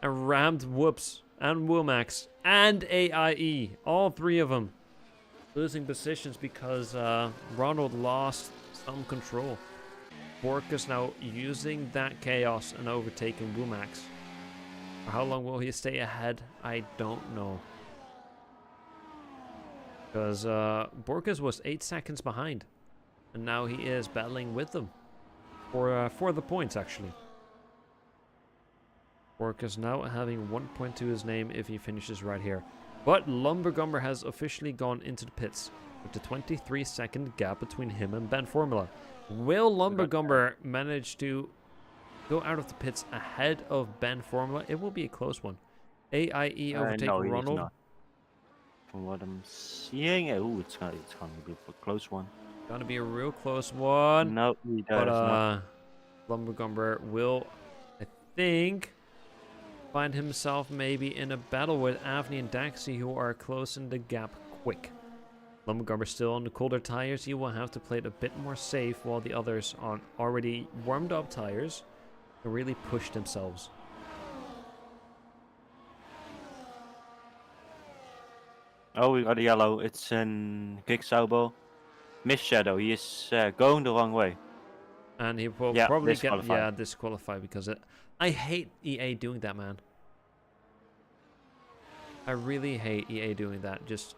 and rammed Whoops and Womax and AIE. All 3 of them losing positions because Ronald lost some control. Borkus now using that chaos and overtaking Womax. For how long will he stay ahead? I don't know. Because Borkus was 8 seconds behind. And now he is battling with them. For the points, actually. Borkus now having 1 point to his name if he finishes right here. But Lumbergumber has officially gone into the pits. With the 23-second gap between him and Ben Formula. Will Lumbergumber manage to go out of the pits ahead of Ben Formula? It will be a close one. AIE overtake no, Ronald. Not. From what I'm seeing, it's gonna be a close one. Gonna be a real close one. No, he does not. Lumbergumber will, I think, find himself maybe in a battle with Avni and Daxi, who are closing the gap quick. Lumbergumber still on the colder tires. He will have to play it a bit more safe, while the others on already warmed up tires and really push themselves. Oh, we got a yellow. It's in Kick Sauber. Miss Shadow, he is going the wrong way. And he will probably get disqualified because I hate EA doing that, man. I really hate EA doing that. Just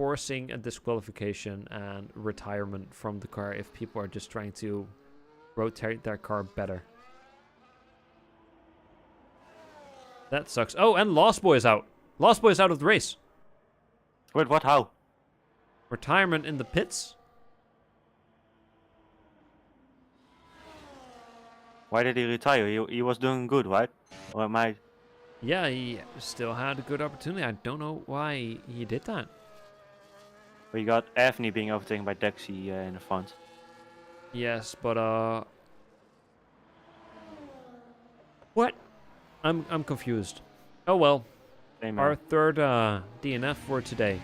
forcing a disqualification and retirement from the car if people are just trying to rotate their car better. That sucks. Oh, and Lost Boy is out. Lost Boy is out of the race. Wait, what? How? Retirement in the pits. Why did he retire? He was doing good, right? Or am I... Yeah, he still had a good opportunity. I don't know why he did that. We got Anthony being overtaken by Dexy in the front. Yes, but what? I'm confused. Oh well. Same Our man. third DNF for today.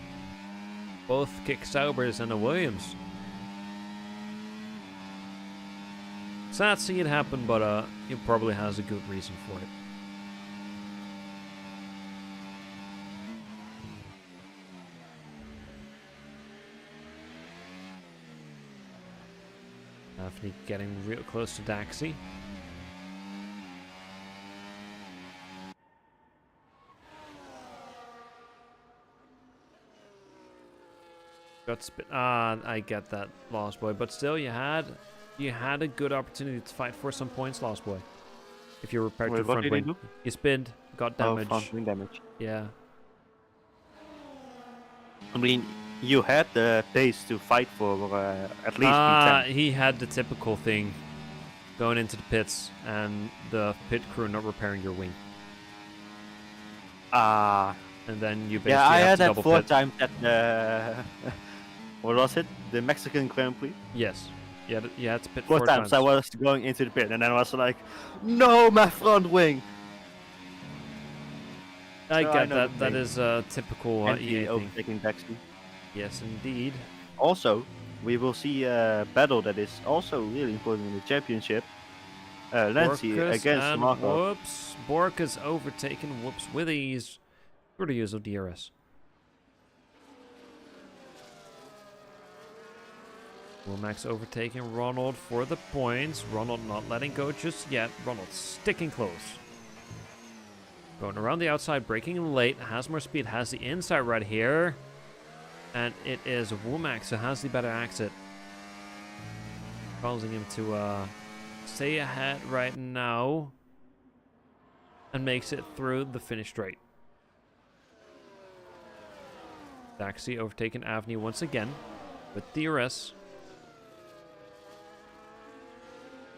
Both Kick Saubers and a Williams. Sad to see it happen, but he probably has a good reason for it. Definitely getting real close to Daxi. Got spit. I get that, Lost Boy, but still, you had a good opportunity to fight for some points, Lost Boy. If you repaired your front wing, you spinned, got damage. Oh, front wing damage. Yeah. I mean, you had the pace to fight for at least P10. He had the typical thing, going into the pits and the pit crew not repairing your wing. And then you basically yeah, I have had to that double 4 pit. times at the... what was it? The Mexican Grand Prix? Yes. You had to pit 4 times I was going into the pit and then I was like, no, my front wing! I So I get know that. the That thing. is a typical And EA he thing. overtaking Dexy. Yes, indeed. Also, we will see a battle that is also really important in the championship. Nancy Borkus against and Marco. Whoops. Borkus overtaken Whoops with ease through the use of DRS. Womack's overtaking Ronald for the points. Ronald not letting go just yet. Ronald sticking close. Going around the outside, braking in late. Has more speed, has the inside right here. And it is Womack who has the better exit. Causing him to stay ahead right now. And makes it through the finish straight. Daxi overtaken Avenue once again with DRS.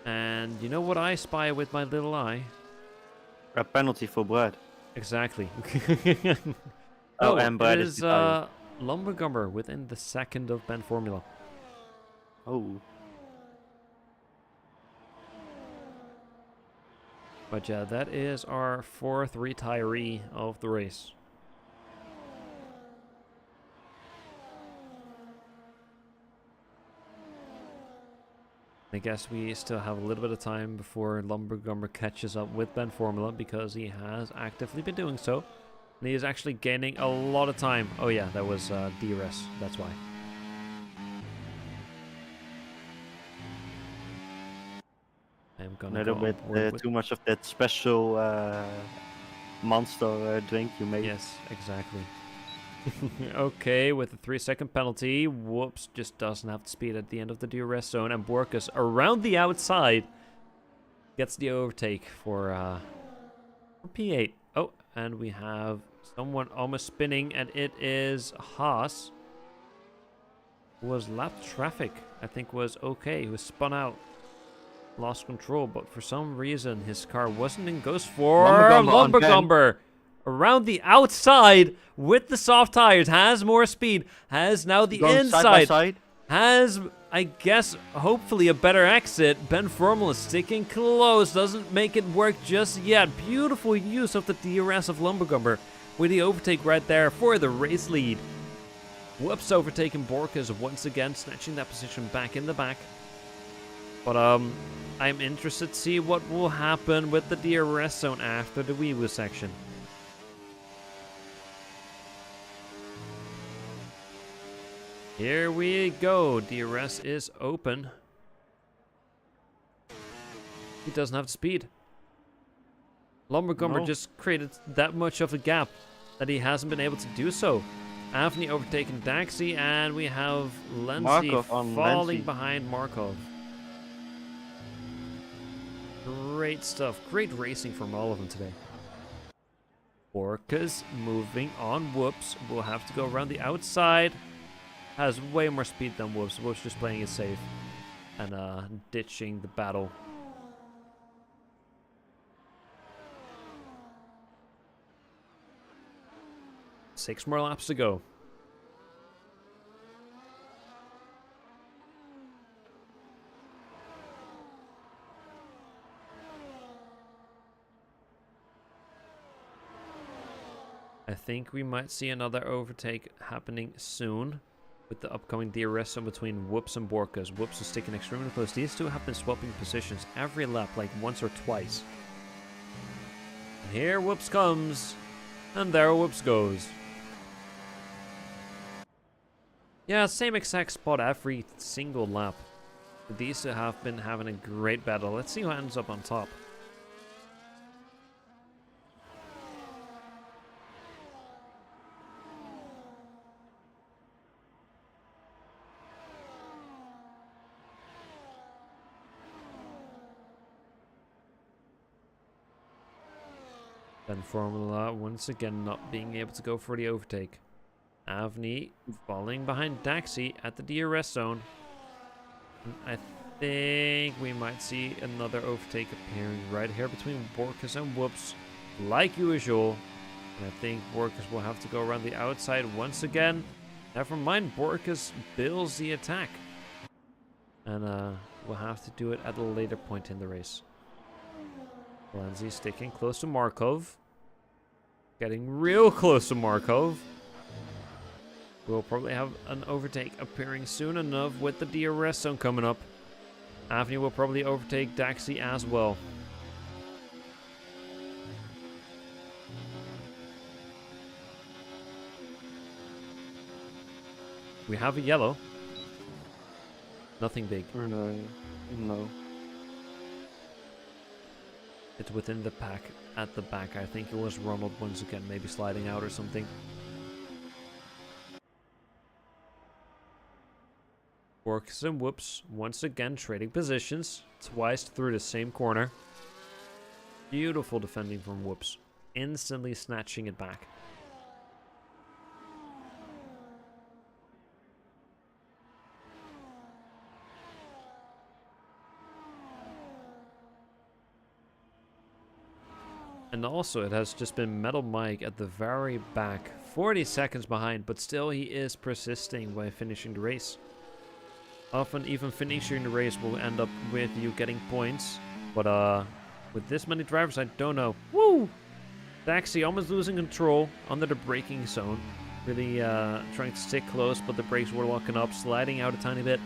And you know what I spy with my little eye? A penalty for Brad. Exactly. Oh, and Brad it is is retired. Lumbergumber within the second of Ben Formula. Oh. But yeah, that is our fourth retiree of the race. I guess we still have a little bit of time before Lumbergumber catches up with Ben Formula because he has actively been doing so. And he is actually gaining a lot of time. Oh yeah, that was DRS, that's why. I'm gonna A go little on board bit with... too much of that special monster drink you made. Yes, exactly. Okay, with a 3-second penalty. Whoops, just doesn't have the speed at the end of the DRS zone. And Borkus around the outside gets the overtake for P8. Oh, and we have someone almost spinning, and it is Haas. Who was lapped traffic, I think was okay. He was spun out. Lost control, but for some reason his car wasn't in. Goes for Lumbergumber around the outside with the soft tires. Has more speed. Has now the Going inside. side by side. Has, I guess, hopefully a better exit. Ben Formula sticking close. Doesn't make it work just yet. Beautiful use of the DRS of Lumbergumber with the overtake right there for the race lead. Whoops, overtaking Borkus once again, snatching that position back in the back. But I'm interested to see what will happen with the DRS zone after the Wee Woo section. Here we go. DRS is open. He doesn't have the speed. Lumbergumber just created that much of a gap that he hasn't been able to do so. Avni overtaking Daxi, and we have Lenzi Markov on falling Lenzi. behind Markov. Great stuff. Great racing from all of them today. Orcas moving on Whoops. Will have to go around the outside. Has way more speed than Whoops. Whoops just playing it safe and ditching the battle. Six more laps to go. I think we might see another overtake happening soon with the upcoming DRS zone between Whoops and Borkas. Whoops is sticking extremely close. These two have been swapping positions every lap, like once or twice. And here Whoops comes, and there Whoops goes. Yeah, same exact spot every single lap. These two have been having a great battle. Let's see who ends up on top. Ben Formula once again not being able to go for the overtake. Avni falling behind Daxi at the DRS zone. And I think we might see another overtake appearing right here between Borkas and Whoops, like usual. And I think Borkas will have to go around the outside once again. Never mind, Borkas builds the attack. And we'll have to do it at a later point in the race. Lenzi sticking close to Markov. Getting real close to Markov. We'll probably have an overtake appearing soon enough with the DRS zone coming up. Avni will probably overtake Daxi as well. We have a yellow. Nothing big. No. It's within the pack at the back. I think it was Ronald once again, maybe sliding out or something. Borkas and Whoops once again trading positions twice through the same corner. Beautiful defending from Whoops, instantly snatching it back. And also, it has just been Metal Mike at the very back, 40 seconds behind, but still he is persisting by finishing the race. Often even finishing the race will end up with you getting points, but with this many drivers, I don't know. Woo! Daxi almost losing control under the braking zone. Really trying to stick close, but the brakes were locking up, sliding out a tiny bit.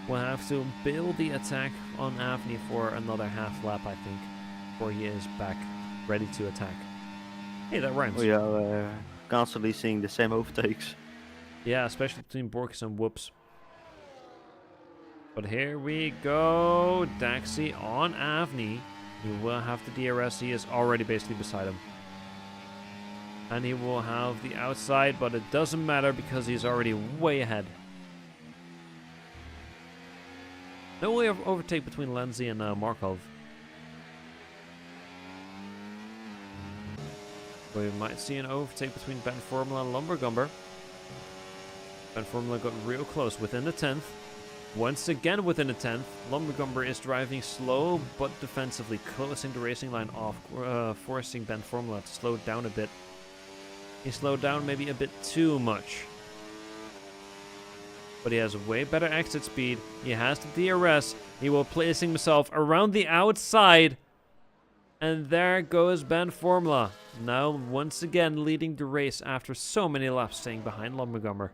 We'll have to build the attack on Avni for another half lap, I think, before he is back ready to attack. Hey, that rhymes. We are constantly seeing the same overtakes. Yeah, especially between Borkas and Whoops. But here we go. Daxi on Avni. He will have the DRS. He is already basically beside him. And he will have the outside, but it doesn't matter because he's already way ahead. No way of overtake between Lenzi and Markov. We might see an overtake between Ben Formula and Lumbergumber. Ben Formula got real close within the 10th. Once again within the 10th. Lumbergumber is driving slow but defensively, closing the racing line off, forcing Ben Formula to slow down a bit. He slowed down maybe a bit too much. But he has way better exit speed. He has the DRS. He will placing himself around the outside. And there goes Ben Formula. Now once again leading the race after so many laps staying behind Lumbergumber.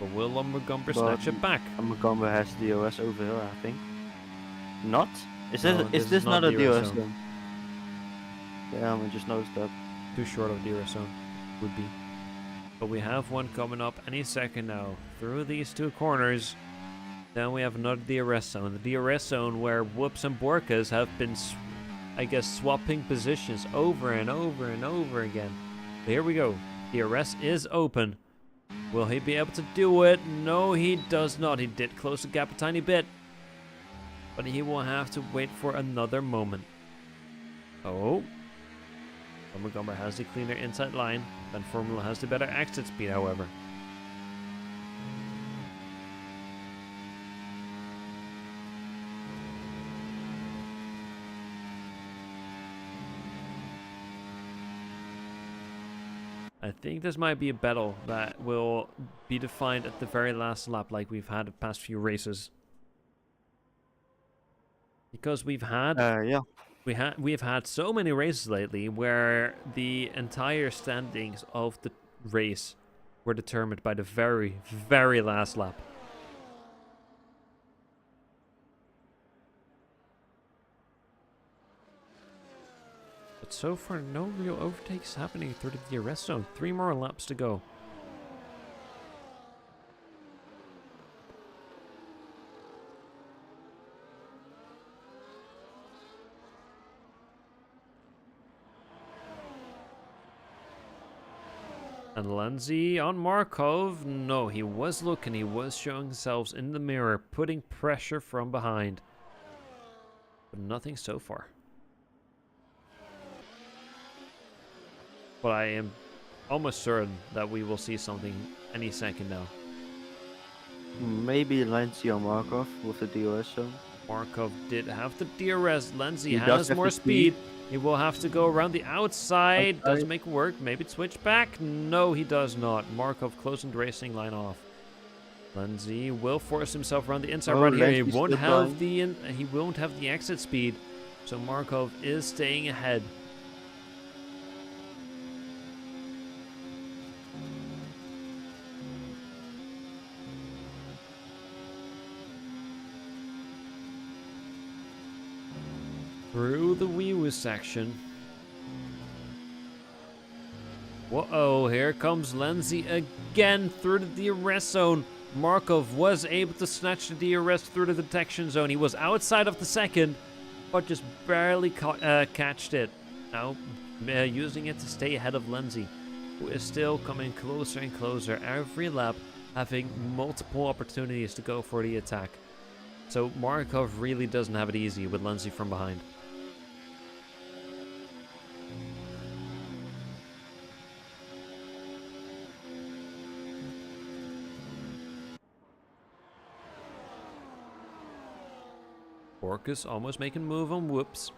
But will Lumbergumber snatch it back? Lumbergumber has DRS over here, I think. Not? Is this not a DRS DRS zone? Yeah, I just noticed that. Too short of DRS zone would be. But we have one coming up any second now. Through these two corners. Then we have another DRS zone. The DRS zone where Whoops and Borkas have been I guess, swapping positions over and over and over again. But here we go. DRS is open. Will he be able to do it? No, he does not. He did close the gap a tiny bit. But he will have to wait for another moment. Oh. Montgomery has the cleaner inside line. Then Formula has the better exit speed, however. I think this might be a battle that will be defined at the very last lap, like we've had the past few races. Because we've had we've had so many races lately where the entire standings of the race were determined by the very, very last lap. But so far, no real overtakes happening through the DRS zone. 3 more laps to go. And Lenzi on Markov. No, he was looking. He was showing himself in the mirror, putting pressure from behind. But nothing so far. But I am almost certain that we will see something any second now. Maybe Lenzi or Markov with the DRS zone. Markov did have the DRS. Lenzi has more speed. He will have to go around the outside. Doesn't make it work. Maybe switch back. No, he does not. Markov closing the racing line off. Lenzi will force himself around the inside right here. He won't have the exit speed. So Markov is staying ahead. Through the wee-woo section. Whoa, here comes Lenzi again through the DRS zone. Markov was able to snatch the DRS through the detection zone. He was outside of the second, but just barely catched it. Now, using it to stay ahead of Lenzi, who is still coming closer and closer every lap, having multiple opportunities to go for the attack. So Markov really doesn't have it easy with Lenzi from behind. Orcus almost making a move on Whoops.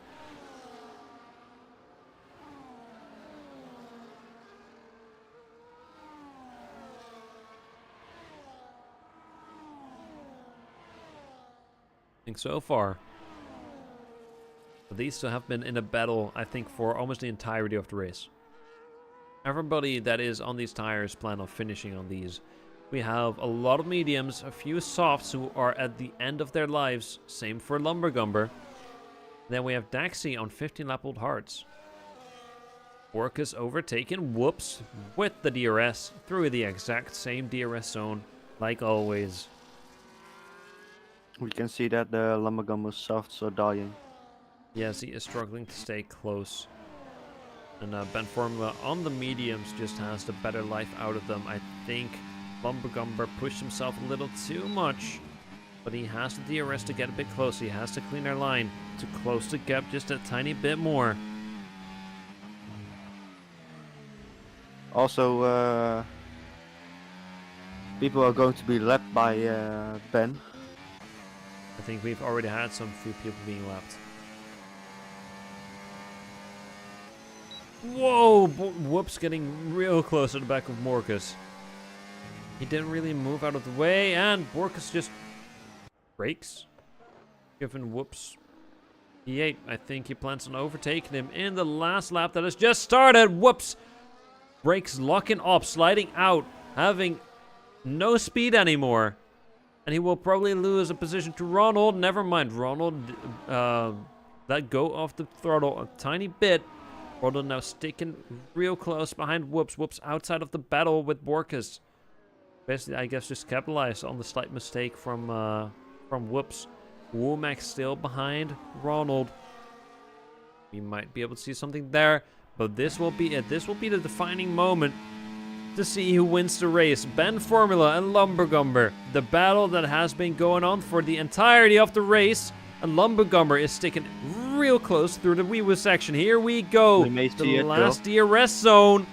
I think so far. But these two have been in a battle, I think, for almost the entirety of the race. Everybody that is on these tires plan on finishing on these. We have a lot of mediums, a few softs who are at the end of their lives. Same for Lumbergumber. Then we have Daxi on 15-lap-old hards. Orcus overtaken, whoops, with the DRS through the exact same DRS zone, like always. We can see that the Lumbergumber softs are dying. Yes, he is struggling to stay close. And Ben Formula on the mediums just has the better life out of them, I think. Lumbergumber pushed himself a little too much, but he has the DRS to get a bit closer. He has to clean our line to close the gap just a tiny bit more. Also, people are going to be lapped by Ben. I think we've already had some few people being lapped. Whoa! Whoops, getting real close to the back of Morcus. He didn't really move out of the way, and Borkus just brakes. Giving Whoops P8. I think he plans on overtaking him in the last lap that has just started. Whoops! Brakes locking up, sliding out, having no speed anymore. And he will probably lose a position to Ronald. Never mind, Ronald let go of the throttle a tiny bit. Ronald now sticking real close behind Whoops. Whoops outside of the battle with Borkus. Basically, I guess just capitalize on the slight mistake from Whoops. Womack still behind Ronald. We might be able to see something there, but this will be it. This will be the defining moment to see who wins the race. Ben Formula and Lumbergumber. The battle that has been going on for the entirety of the race. And Lumbergumber is sticking real close through the wee section. Here we go. The last DRS zone.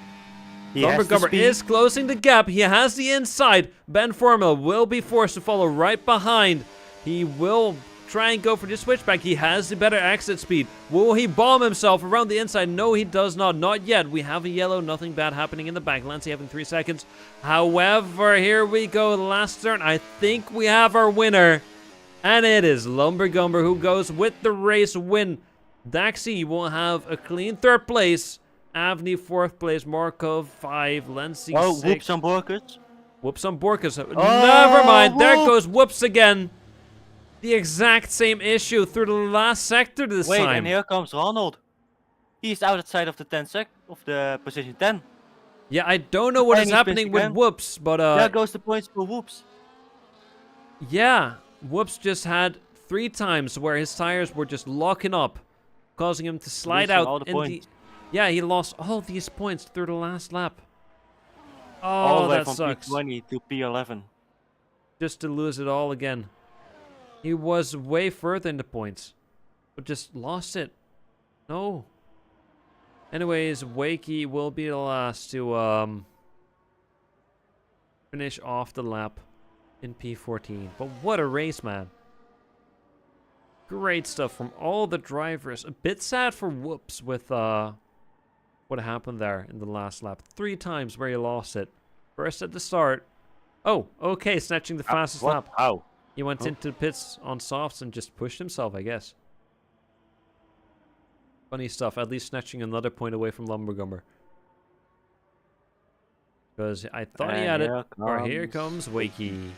Lumbergumber is closing the gap. He has the inside. Ben Formula will be forced to follow right behind. He will try and go for the switchback. He has the better exit speed. Will he bomb himself around the inside? No, he does not. Not yet. We have a yellow. Nothing bad happening in the back. Lancey having 3 seconds. However, here we go. The last turn. I think we have our winner. And it is Lumbergumber who goes with the race win. Daxi will have a clean 3rd place. Avni 4th place. Markov 5. Lancey 6. Oh, whoops on Borkus. Whoops on Borkus. Never mind. There goes whoops again. The exact same issue through the last sector this time. Wait, and here comes Ronald. He's outside of the position 10. Yeah, I don't know what is happening with Whoops, but there goes the points for Whoops. Yeah, Whoops just had 3 times where his tires were just locking up, causing him to slide out. All the points. Yeah, he lost all these points through the last lap. All the way that from sucks. P20 to P11. Just to lose it all again. He was way further in the points, but just lost it. No. Anyways, Wakey will be the last to finish off the lap in P14. But what a race, man. Great stuff from all the drivers. A bit sad for Whoops with what happened there in the last lap. 3 times where he lost it. First at the start. Oh, okay, snatching the fastest lap. How? He went into the pits on softs and just pushed himself, I guess. Funny stuff. At least snatching another point away from Lumbergumber. Because I thought he had it. Or here comes Wakey.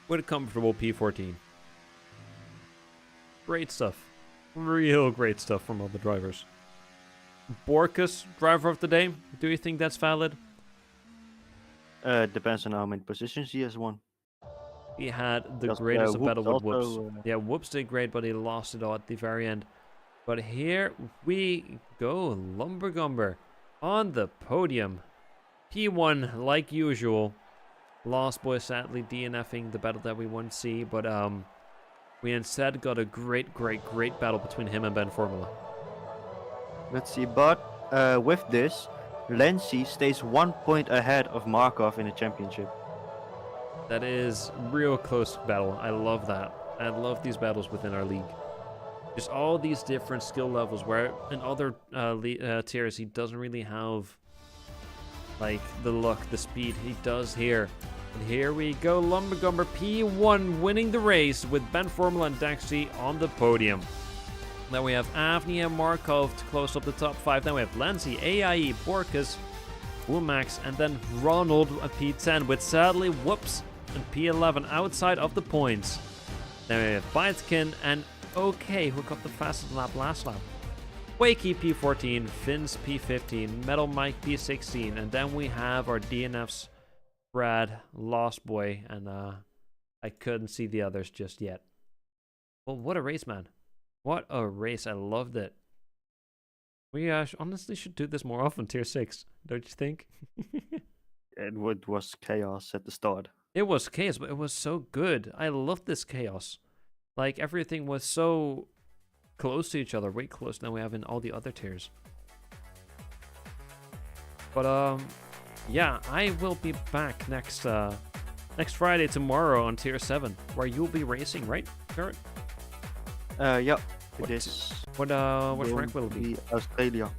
With a comfortable P14. Great stuff. Real great stuff from all the drivers. Borkus, driver of the day. Do you think that's valid? Depends on how many positions he has won. He had the greatest of battle with Whoops. Yeah, Whoops did great, but he lost it all at the very end. But here we go. Lumbergumber on the podium. P1 like usual. Lost Boy sadly DNFing the battle that we want to see, but we instead got a great battle between him and Ben Formula. Let's see, but with this, Lancey stays 1 point ahead of Markov in the championship. That is real close battle. I love that. I love these battles within our league. Just all these different skill levels where in other tiers he doesn't really have like the luck, the speed he does here. And here we go, Lumbergumber P1 winning the race with Ben Formula and Daxi on the podium. Then we have Avni and Markov to close up the top 5. Then we have Lancey, AIE, Borkus, Womax, and then Ronald at P10 with sadly Whoops and P11 outside of the points. Then we have Bytekin and OK, who got the fastest lap last lap. Wakey P14, Finns P15, Metal Mike P16, and then we have our DNFs, Brad, Lost Boy, and I couldn't see the others just yet. Well, what a race, man. What a race. I loved it. We honestly should do this more often, Tier 6, don't you think? It was chaos at the start. It was chaos, but it was so good. I loved this chaos. Like, everything was so close to each other, way closer than we have in all the other tiers. But, yeah, I will be back next Friday, tomorrow on Tier 7, where you'll be racing, right, Garrett? Yeah, it is. What rank will it be? Australia.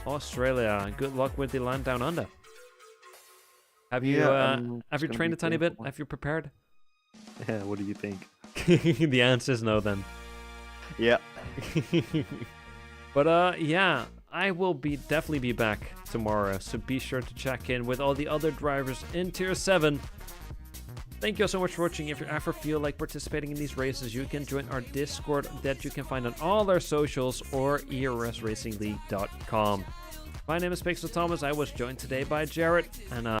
Australia. Good luck with the land down under. Have you trained a tiny bit? Have you prepared? Yeah, what do you think? The answer is no then. Yeah. But yeah, I will definitely be back tomorrow, so be sure to check in with all the other drivers in Tier 7. Thank you all so much for watching. If you ever feel like participating in these races, you can join our Discord that you can find on all our socials or ersracingleague.com. My name is Pixel Thomas. I was joined today by Jarrett, and